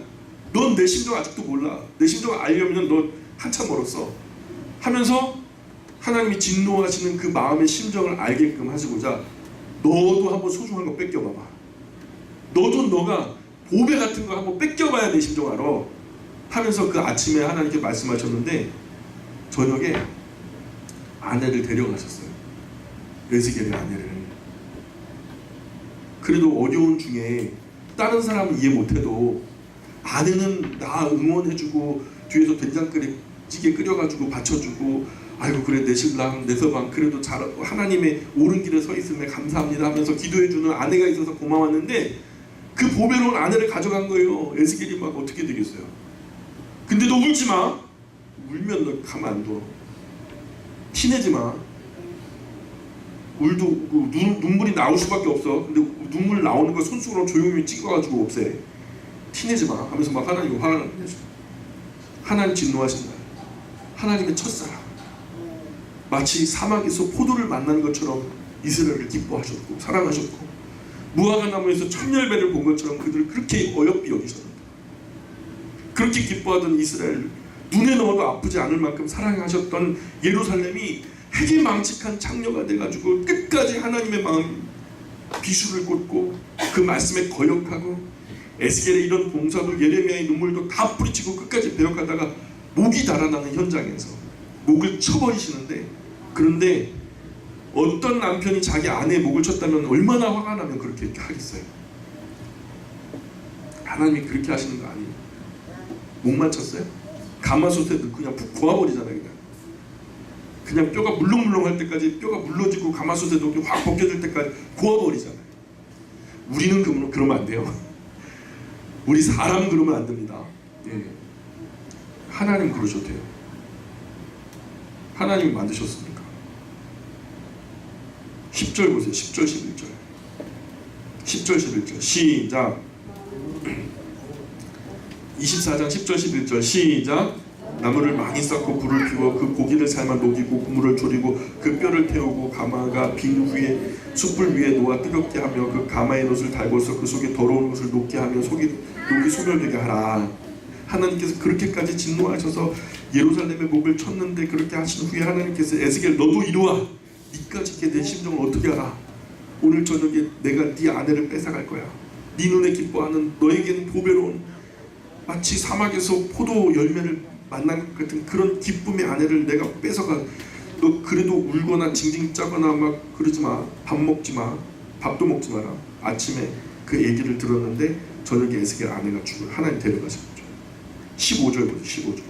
Speaker 1: 넌 내 심정 아직도 몰라. 내 심정 알려면 너 한참 멀었어 하면서 하나님이 진노하시는 그 마음의 심정을 알게끔 하시고자, 너도 한번 소중한 거 뺏겨봐봐. 너도 너가 보배 같은 거 한번 뺏겨봐야 내 심정 알아 하면서 그 아침에 하나님께 말씀하셨는데, 저녁에 아내를 데려가셨어요. 에스겔의 아내를. 그래도 어려운 중에 다른 사람은 이해 못해도 아내는 나 응원해주고 뒤에서 된장찌개 끓여가지고 받쳐주고, 아이고 그래 내 신랑 내 서방 그래도 잘 하나님의 옳은 길에 서 있음에 감사합니다 하면서 기도해주는 아내가 있어서 고마웠는데, 그 보배로운 아내를 가져간 거예요. 에스겔이 막 어떻게 되겠어요? 근데 너 울지마. 울면 너 가만 안 둬. 티내지마. 울도 눈물이 나올 수밖에 없어. 근데 눈물 나오는 거 손수건으로 조용히 찍어가지고 없애. 티내지마 하면서 막 하나님 화가 나는 거죠. 하나님 진노하신다. 하나님의 첫사랑, 마치 사막에서 포도를 만난 것처럼 이스라엘을 기뻐하셨고 사랑하셨고, 무화과 나무에서 천열매를 본 것처럼 그들을 그렇게 어여삐 여기셨는데, 그렇게 기뻐하던 이스라엘, 눈에 넣어도 아프지 않을 만큼 사랑하셨던 예루살렘이 핵이 망측한 창녀가 돼가지고 끝까지 하나님의 마음 비수를 꽂고 그 말씀에 거역하고 에스겔의 이런 봉사도 예레미야의 눈물도 다 뿌리치고 끝까지 배역하다가 목이 달아나는 현장에서 목을 쳐버리시는데, 그런데 어떤 남편이 자기 아내의 목을 쳤다면 얼마나 화가 나면 그렇게 하겠어요? 하나님이 그렇게 하시는 거 아니에요. 목만 쳤어요? 가마솥에도 그냥 푹 고아버리잖아요. 그냥 뼈가 물렁물렁할 때까지, 뼈가 물러지고 가마솥에도 확 벗겨질 때까지 고아버리잖아요. 우리는 그러면 안 돼요. 우리 사람은 그러면 안 됩니다. 예. 하나님 그러셔도 돼요. 하나님이 만드셨습니까? 10절 보세요. 10절 11절 10절 11절 시작. 24장 10절 11절 시작. 나무를 많이 쌓고 불을 피워 그 고기를 삶아 녹이고 국물을 졸이고 그 뼈를 태우고 가마가 빈 후에 숯불 위에 놓아 뜨겁게 하며 그 가마의 놋을 달궈서 그 속에 더러운 것을 녹게 하며 녹이 소멸되게 하라. 하나님께서 그렇게까지 진노하셔서 예루살렘의 목을 쳤는데, 그렇게 하신 후에 하나님께서 에스겔 너도 이리 와. 니까지 내 심정을 어떻게 알아? 오늘 저녁에 내가 네 아내를 뺏어갈 거야. 네 눈에 기뻐하는, 너에게는 보배로운, 마치 사막에서 포도 열매를 만난 것 같은 그런 기쁨의 아내를 내가 뺏어가. 너 그래도 울거나 징징 짜거나 막 그러지 마. 밥 먹지 마. 밥도 먹지 마라. 아침에 그 얘기를 들었는데 저녁에 에스겔 아내가 죽을 하나님 데려가셨죠. 15절 보세요. 15절.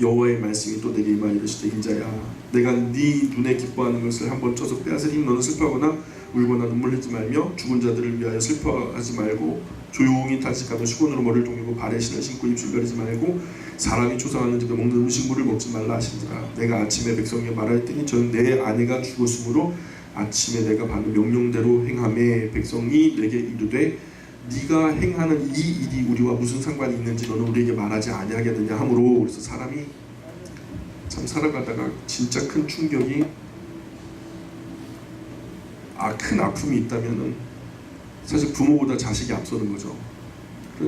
Speaker 1: 여호와의 말씀이 또 내게 임하여 이르시되 인자야, 내가 네 눈에 기뻐하는 것을 한번 쪄서 빼앗으니 너는 슬퍼하거나 울거나 눈물 흘리지 말며 죽은 자들을 위하여 슬퍼하지 말고 조용히 탄식하며 수건으로 머리를 동이고 발에 신을 신고 입술 가리지 말고 사람이 초상하는지도 먹는 음식물을 먹지 말라 하시니라. 내가 아침에 백성에게 말하였더니 저는 내 아내가 죽었으므로 아침에 내가 받은 명령대로 행하매 백성이 내게 이르되 네가 행하는 이 일이 우리와 무슨 상관이 있는지 너는 우리에게 말하지 아니하겠느냐 하므로. 그래서 사람이 참 살아가다가 진짜 큰 충격이, 큰 아픔이 있다면은 사실 부모보다 자식이 앞서는 거죠.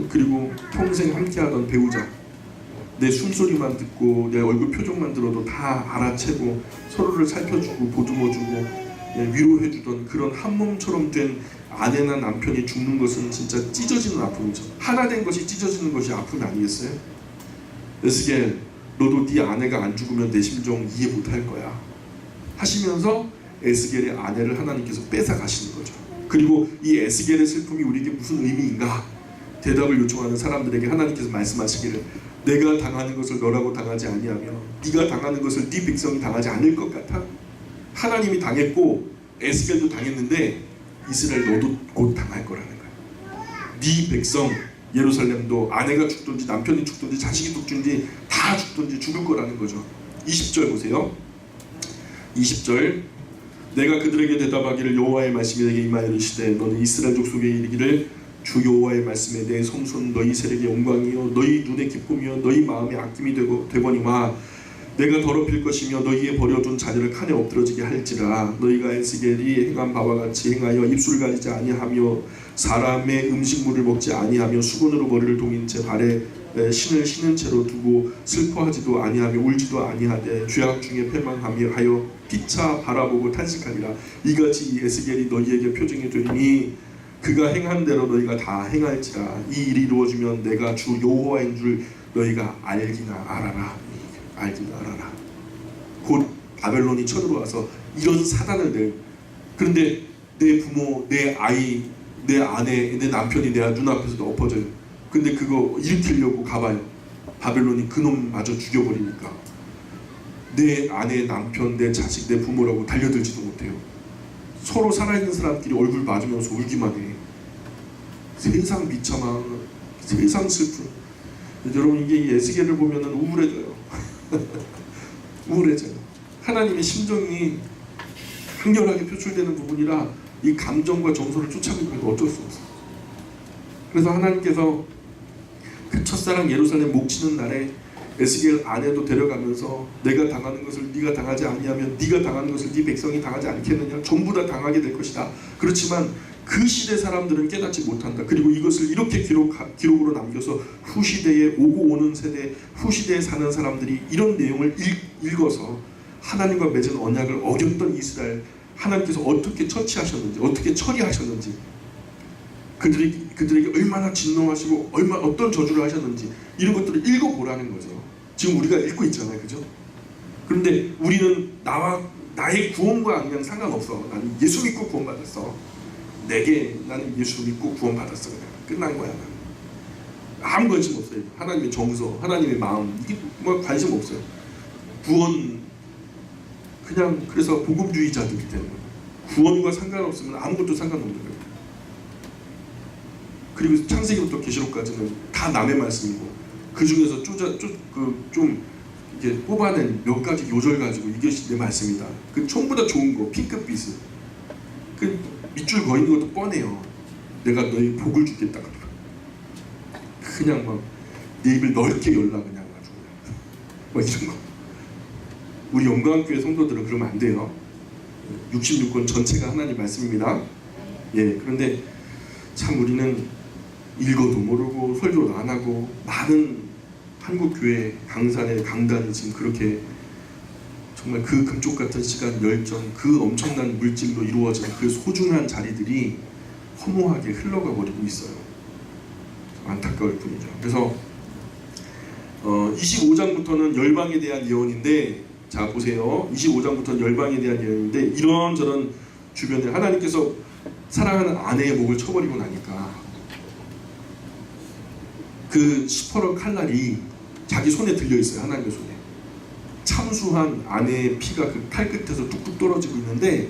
Speaker 1: 그리고 평생 함께하던 배우자, 내 숨소리만 듣고 내 얼굴 표정만 들어도 다 알아채고 서로를 살펴주고 보듬어주고 위로해주던 그런 한 몸처럼 된 아내나 남편이 죽는 것은 진짜 찢어지는 아픔이죠. 하나 된 것이 찢어지는 것이 아픔이 아니겠어요? 에스겔 너도 네 아내가 안 죽으면 내 심정 이해 못할 거야 하시면서 에스겔의 아내를 하나님께서 뺏어 가시는 거죠. 그리고 이 에스겔의 슬픔이 우리에게 무슨 의미인가 대답을 요청하는 사람들에게 하나님께서 말씀하시기를, 내가 당하는 것을 너라고 당하지 아니하며 네가 당하는 것을 네 백성이 당하지 않을 것 같아? 하나님이 당했고 에스겔도 당했는데 이스라엘 너도 곧 당할 거라는 거야. 네 백성 예루살렘도 아내가 죽든지 남편이 죽든지 자식이 죽든지 다 죽든지 죽을 거라는 거죠. 20절 보세요. 20절 내가 그들에게 대답하기를 여호와의 말씀이 내게 임하여 이르시되 너는 이스라엘 족속에 이르기를 주 여호와의 말씀에 내 성소는 너희 세력의 영광이요 너희 눈의 기쁨이요 너희 마음의 아낌이 되거니와 내가 더럽힐 것이며 너희의 버려둔 자녀를 칸에 엎드러지게 할지라. 너희가 에스겔이 행한 바와 같이 행하여 입술을 가리지 아니하며 사람의 음식물을 먹지 아니하며 수건으로 머리를 동인 채 발에 신을 신은 채로 두고 슬퍼하지도 아니하며 울지도 아니하되 죄악 중에 패망하여 피차 바라보고 탄식하리라. 이같이 에스겔이 너희에게 표징이 되리니 그가 행한 대로 너희가 다 행할지라. 이 일이 이루어지면 내가 주 여호와인 줄 너희가 알기나 알아라. 알기나 알아라. 곧 바벨론이 쳐들어와서 이런 사단을 낼. 그런데 내 부모, 내 아이, 내 아내, 내 남편이 내 눈앞에서도 엎어져요. 근데 그거 일으키려고 가봐요. 바벨론이 그놈마저 죽여버리니까 내 아내, 남편, 내 자식, 내 부모라고 달려들지도 못해요. 서로 살아있는 사람끼리 얼굴 맞으면서 울기만 해. 세상 비참한, 세상 슬픈. 여러분 이게 에스겔을 보면 우울해져요. 우울해져요. 하나님의 심정이 강렬하게 표출되는 부분이라 이 감정과 정서를 쫓아가는 건 어쩔 수 없어요. 그래서 하나님께서 그 첫사랑 예루살렘 목치는 날에 에스겔 아내도 데려가면서 내가 당하는 것을 네가 당하지 아니하면 네가 당하는 것을 네 백성이 당하지 않겠느냐. 전부 다 당하게 될 것이다. 그렇지만 그 시대 사람들은 깨닫지 못한다. 그리고 이것을 이렇게 기록으로 남겨서 후시대에 오고 오는 세대, 후시대에 사는 사람들이 이런 내용을 읽어서 하나님과 맺은 언약을 어겼던 이스라엘, 하나님께서 어떻게 처치하셨는지, 어떻게 처리하셨는지, 그들에게 얼마나 진노하시고 어떤 저주를 하셨는지 이런 것들을 읽어보라는 거죠. 지금 우리가 읽고 있잖아요, 그죠? 그런데 우리는 나의 구원과 그냥 상관없어. 나는 예수 믿고 구원받았어. 나는 예수 믿고 구원받았어. 그냥 끝난 거야. 나는. 아무 관심 없어요. 하나님의 정서, 하나님의 마음, 이게 뭐 관심 없어요. 구원, 그냥 그래서 복음주의자들이기 때문에 구원과 상관없으면 아무것도 상관없는 거예요. 그리고 창세기부터 계시록까지는 다 남의 말씀이고 그 중에서 좀 이게 뽑아낸 몇 가지 요절 가지고 이것이 내 말씀이다. 그 전부 다 좋은 거, 핑크빛을 그 밑줄 그어 있는 것도 뻔해요. 내가 너희 복을 주겠다. 그냥 막 내 입을 넓게 열라 그냥 아주 막 이런 거. 우리 영광교회 성도들은 그러면 안 돼요. 66권 전체가 하나님 말씀입니다. 예, 그런데 참 우리는 읽어도 모르고 설교도 안 하고 많은 한국 교회 강산의 강단이 지금 그렇게 정말 그 금쪽 같은 시간, 열정, 그 엄청난 물질로 이루어진 그 소중한 자리들이 허무하게 흘러가 버리고 있어요. 안타까울 뿐이죠. 그래서 25장부터는 열방에 대한 예언인데, 자 보세요. 25장부터는 열방에 대한 예언인데, 이런저런 주변에 하나님께서 사랑하는 아내의 목을 쳐버리고 나니까 그 시퍼런 칼날이 자기 손에 들려 있어요. 하나님의 손에 참수한 아내의 피가 그 칼 끝에서 뚝뚝 떨어지고 있는데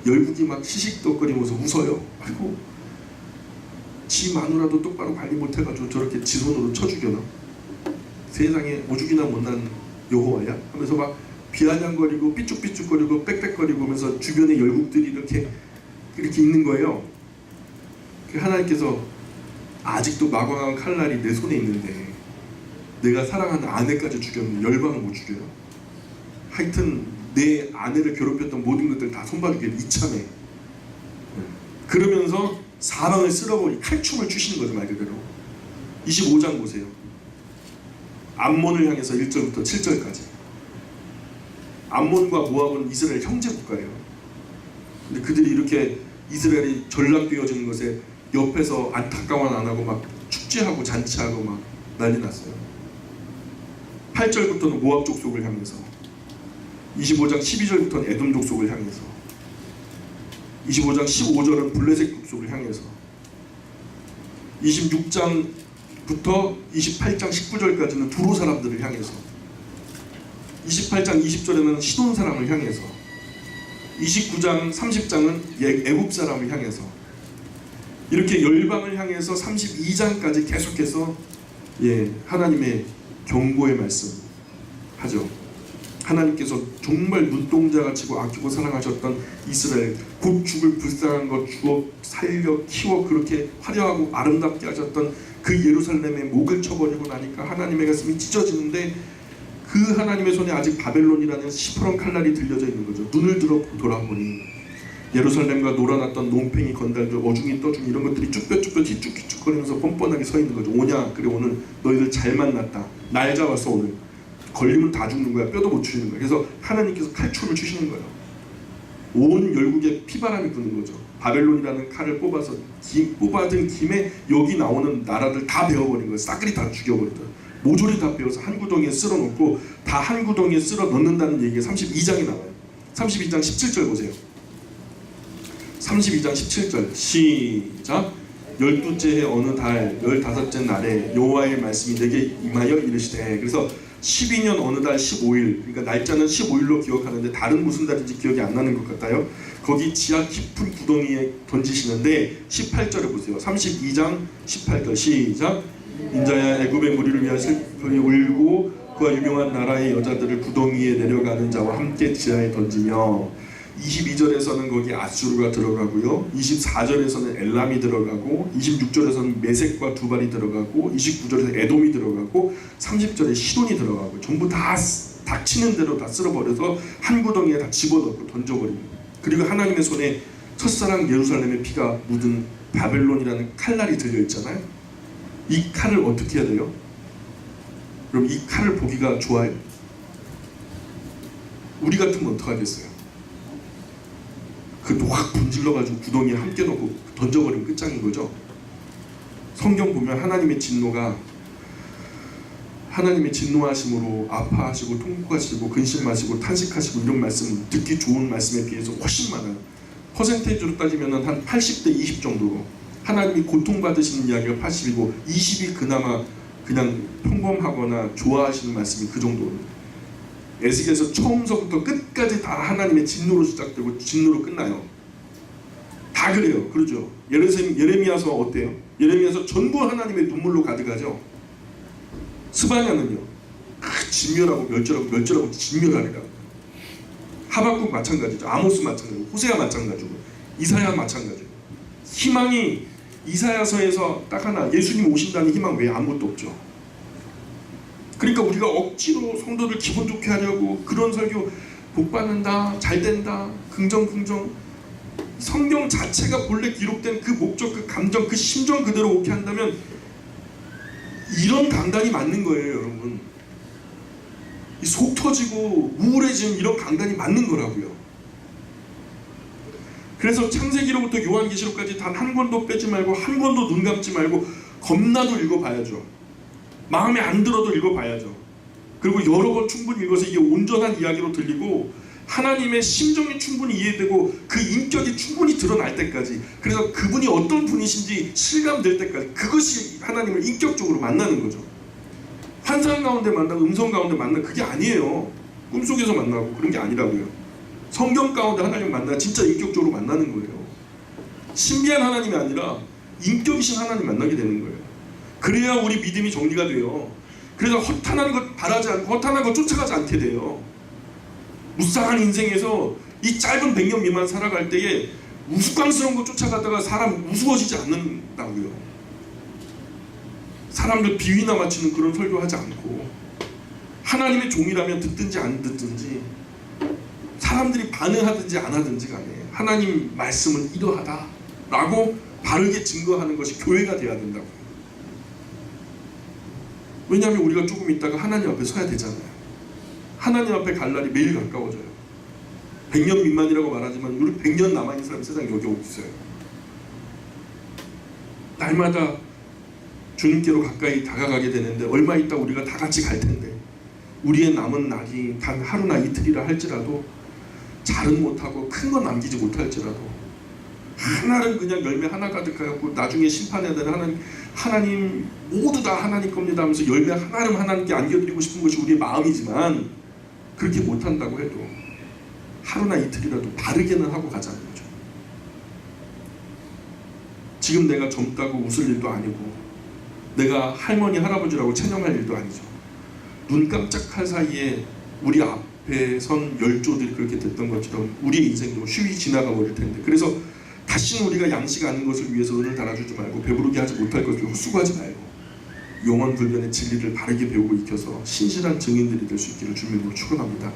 Speaker 1: 열국이 막 시식덕거리면서 웃어요. 아이고, 지 마누라도 똑바로 관리 못해가지고 저렇게 지 손으로 쳐 죽여놔. 세상에 오죽이나 못난 여호와야 하면서 막 비아냥거리고 삐죽삐죽거리고 빽빽거리고 하면서 주변에 열국들이 이렇게 있는 거예요. 하나님께서 아직도 마광한 칼날이 내 손에 있는데 내가 사랑하는 아내까지 죽였는데 열방을 못 죽여요. 하여튼 내 아내를 괴롭혔던 모든 것들 다 손봐주게 이참에. 그러면서 사방을 쓸어버리 칼춤을 추시는 거죠, 말 그대로. 25장 보세요. 암몬을 향해서 1절부터 7절까지. 암몬과 모압은 이스라엘 형제 국가예요. 근데 그들이 이렇게 이스라엘이 전락되어지는 것에 옆에서 안타까워 안 하고 막 축제하고 잔치하고 막 난리 났어요. 8절부터는 모압 족속을 향해서, 25장 12절부터는 에돔 족속을 향해서, 25장 15절은 블레셋 족속을 향해서, 26장부터 28장 19절까지는 두로 사람들을 향해서, 28장 20절에는 시돈 사람을 향해서, 29장 30장은 애굽 사람을 향해서, 이렇게 열방을 향해서 32장까지 계속해서 하나님의 경고의 말씀 하죠. 하나님께서 정말 눈동자같이 아끼고 사랑하셨던 이스라엘, 곧 죽을 불쌍한 것 주어 살려 키워 그렇게 화려하고 아름답게 하셨던 그 예루살렘의 목을 쳐버리고 나니까 하나님의 가슴이 찢어지는데, 그 하나님의 손에 아직 바벨론이라는 시퍼런 칼날이 들려져 있는 거죠. 눈을 들어 돌아보니 예루살렘과 놀아났던 논팽이 건달들, 어중이 떠중이 이런 것들이 쭈뼛쭈뼛 뒤쭉뒤쭉거리면서 뻔뻔하게 서 있는 거죠. 오냐? 그래, 오늘 너희들 잘 만났다. 날 잡았어. 오늘 걸리면 다 죽는 거야. 뼈도 못 추리는 거야. 그래서 하나님께서 칼춤을 추시는 거예요. 온 열국에 피바람이 부는 거죠. 바벨론이라는 칼을 뽑아든 김에 여기 나오는 나라들 다 베어버린 거예요. 싸그리 다 죽여버리더라고요. 모조리 다 베어서 한 구덩이에 쓸어놓고 다 한 구덩이에 쓸어 넣는다는 얘기가 32장에 나와요. 32장 17절 보세요. 32장 17절 시작. 12째 해 어느 달 15째 날에 여호와의 말씀이 내게 임하여 이르시되. 그래서 12년 어느 달 15일, 그러니까 날짜는 15일로 기억하는데 다른 무슨 달인지 기억이 안 나는 것 같아요. 거기 지하 깊은 구덩이에 던지시는데 18절에 보세요. 32장 18절 시작. 인자야, 애굽의 무리를 위하여 슬프게 울고 그와 유명한 나라의 여자들을 구덩이에 내려가는 자와 함께 지하에 던지며. 22절에서는 거기 아수르가 들어가고요, 24절에서는 엘람이 들어가고, 26절에서는 메섹과 두발이 들어가고, 29절에서 에돔이 들어가고, 30절에 시돈이 들어가고, 전부 다 닥치는 대로 다 쓸어버려서 한 구덩이에 다 집어넣고 던져버립니다. 그리고 하나님의 손에 첫사랑 예루살렘의 피가 묻은 바벨론이라는 칼날이 들려있잖아요. 이 칼을 어떻게 해야 돼요? 그럼 이 칼을 보기가 좋아요? 우리 같으면 어떡하겠어요? 그것도 확 분질러가지고 구덩이에 함께 넣고 던져버리면 끝장인 거죠. 성경 보면 하나님의 진노하심으로 아파하시고 통곡하시고 근심하시고 탄식하시고 이런 말씀, 듣기 좋은 말씀에 비해서 훨씬 많아요. 퍼센테이지로 따지면 한 80대 20 정도로 하나님이 고통받으시는 이야기가 80이고 20이 그나마 그냥 평범하거나 좋아하시는 말씀이 그 정도입니다. 에스겔에서 처음서부터 끝까지 다 하나님의 진노로 시작되고 진노로 끝나요. 다 그래요. 그러죠. 예레미야서 어때요? 예레미야서 전부 하나님의 눈물로 가득하죠. 스바냐는요, 진멸하고 멸절하고 진멸하리라. 하박국 마찬가지죠. 아모스 마찬가지고, 호세아 마찬가지고, 이사야 마찬가지고. 희망이 이사야서에서 딱 하나, 예수님 오신다는 희망 외에 아무것도 없죠. 그러니까 우리가 억지로 성도들 기분 좋게 하려고 그런 설교 복 받는다, 잘 된다, 긍정 성경 자체가 본래 기록된 그 목적, 그 감정, 그 심정 그대로 오게 한다면 이런 강단이 맞는 거예요, 여러분. 속 터지고 우울해지는 이런 강단이 맞는 거라고요. 그래서 창세기로부터 요한계시록까지 단 한 권도 빼지 말고 한 권도 눈 감지 말고 겁나도 읽어봐야죠. 마음에 안 들어도 읽어봐야죠. 그리고 여러 번 충분히 읽어서 이게 온전한 이야기로 들리고 하나님의 심정이 충분히 이해되고 그 인격이 충분히 드러날 때까지, 그래서 그분이 어떤 분이신지 실감될 때까지, 그것이 하나님을 인격적으로 만나는 거죠. 환상 가운데 만나고 음성 가운데 만나, 그게 아니에요. 꿈속에서 만나고 그런 게 아니라고요. 성경 가운데 하나님 만나 진짜 인격적으로 만나는 거예요. 신비한 하나님이 아니라 인격이신 하나님 만나게 되는 거예요. 그래야 우리 믿음이 정리가 돼요. 그래서 허탄한 것 바라지 않고 허탄한 것 쫓아가지 않게 돼요. 무쌍한 인생에서 이 짧은 100년 미만 살아갈 때에 우스꽝스러운 거 쫓아가다가 사람 우스워지지 않는다고요. 사람들 비위나 맞추는 그런 설교하지 않고, 하나님의 종이라면 듣든지 안 듣든지, 사람들이 반응하든지 안 하든지 간에 하나님 말씀은 이러하다 라고 바르게 증거하는 것이 교회가 돼야 된다고요. 왜냐하면 우리가 조금 있다가 하나님 앞에 서야 되잖아요. 하나님 앞에 갈 날이 매일 가까워져요. 100년 미만이라고 말하지만 우리 100년 남아있는 사람이 세상에 여기 어디 있어요. 날마다 주님께로 가까이 다가가게 되는데 얼마 있다 우리가 다 같이 갈 텐데, 우리의 남은 날이 단 하루나 이틀이라 할지라도 잘은 못하고 큰 건 남기지 못할지라도 하나는 그냥 열매 하나 가득하고 나중에 심판해야 되는 하나님 모두 다 하나님 겁니다 하면서 열매 하나를 하나님께 안겨드리고 싶은 것이 우리의 마음이지만, 그렇게 못한다고 해도 하루나 이틀이라도 바르게는 하고 가자는 거죠. 지금 내가 젊다고 웃을 일도 아니고 내가 할머니 할아버지라고 체념할 일도 아니죠. 눈 깜짝할 사이에 우리 앞에 선 열조들이 그렇게 됐던 것처럼 우리의 인생도 쉬이 지나가 버릴 텐데, 그래서 다시는 우리가 양식 아닌 것을 위해서 은을 달아주지 말고 배부르게 하지 못할 것을 헛수고하지 말고 영원 불변의 진리를 바르게 배우고 익혀서 신실한 증인들이 될 수 있기를 주님으로 축원합니다.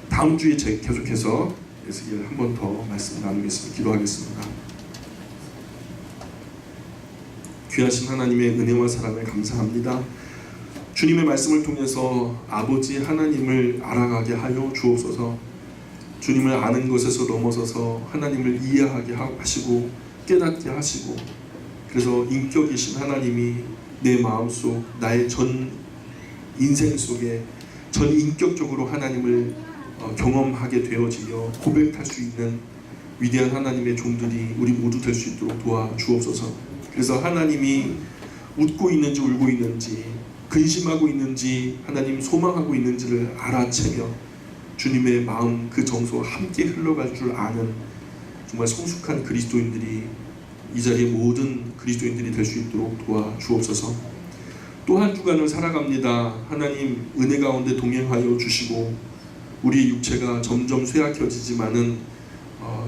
Speaker 1: 다음 주에 계속해서 에스겔 한 번 더 말씀 나누겠습니다. 기도하겠습니다. 귀하신 하나님의 은혜와 사랑을 감사합니다. 주님의 말씀을 통해서 아버지 하나님을 알아가게 하여 주옵소서. 주님을 아는 것에서 넘어서서 하나님을 이해하게 하시고 깨닫게 하시고, 그래서 인격이신 하나님이 내 마음속 나의 전 인생 속에 전 인격적으로 하나님을 경험하게 되어지며 고백할 수 있는 위대한 하나님의 종들이 우리 모두 될 수 있도록 도와주옵소서. 그래서 하나님이 웃고 있는지 울고 있는지 근심하고 있는지 하나님 소망하고 있는지를 알아채며 주님의 마음 그 정서와 함께 흘러갈 줄 아는 정말 성숙한 그리스도인들이, 이 자리의 모든 그리스도인들이 될 수 있도록 도와주옵소서. 또 한 주간을 살아갑니다. 하나님 은혜 가운데 동행하여 주시고 우리의 육체가 점점 쇠약해지지만은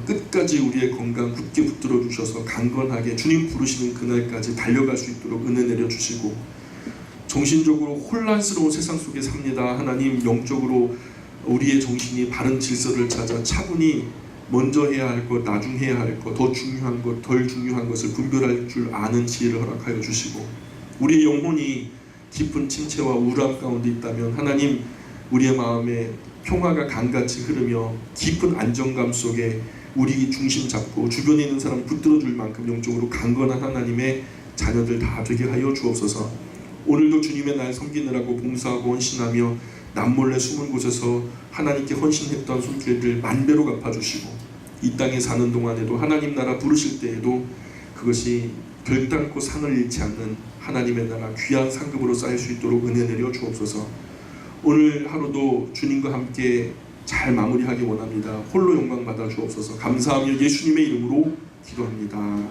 Speaker 1: 끝까지 우리의 건강 굳게 붙들어 주셔서 강건하게 주님 부르시는 그날까지 달려갈 수 있도록 은혜 내려주시고, 정신적으로 혼란스러운 세상 속에 삽니다. 하나님 영적으로 우리의 정신이 바른 질서를 찾아 차분히 먼저 해야 할 것, 나중 해야 할 것, 더 중요한 것, 덜 중요한 것을 분별할 줄 아는 지혜를 허락하여 주시고, 우리의 영혼이 깊은 침체와 우울함 가운데 있다면 하나님 우리의 마음에 평화가 강같이 흐르며 깊은 안정감 속에 우리 중심 잡고 주변에 있는 사람 붙들어줄 만큼 영적으로 강건한 하나님의 자녀들 다 되게 하여 주옵소서. 오늘도 주님의 날 섬기느라고 봉사하고 헌신하며 남몰래 숨은 곳에서 하나님께 헌신했던 손길들 만배로 갚아주시고 이 땅에 사는 동안에도 하나님 나라 부르실 때에도 그것이 결단코 상을 잃지 않는 하나님의 나라 귀한 상급으로 쌓일 수 있도록 은혜 내려 주옵소서. 오늘 하루도 주님과 함께 잘 마무리하기 원합니다. 홀로 영광 받아 주옵소서. 감사하며 예수님의 이름으로 기도합니다.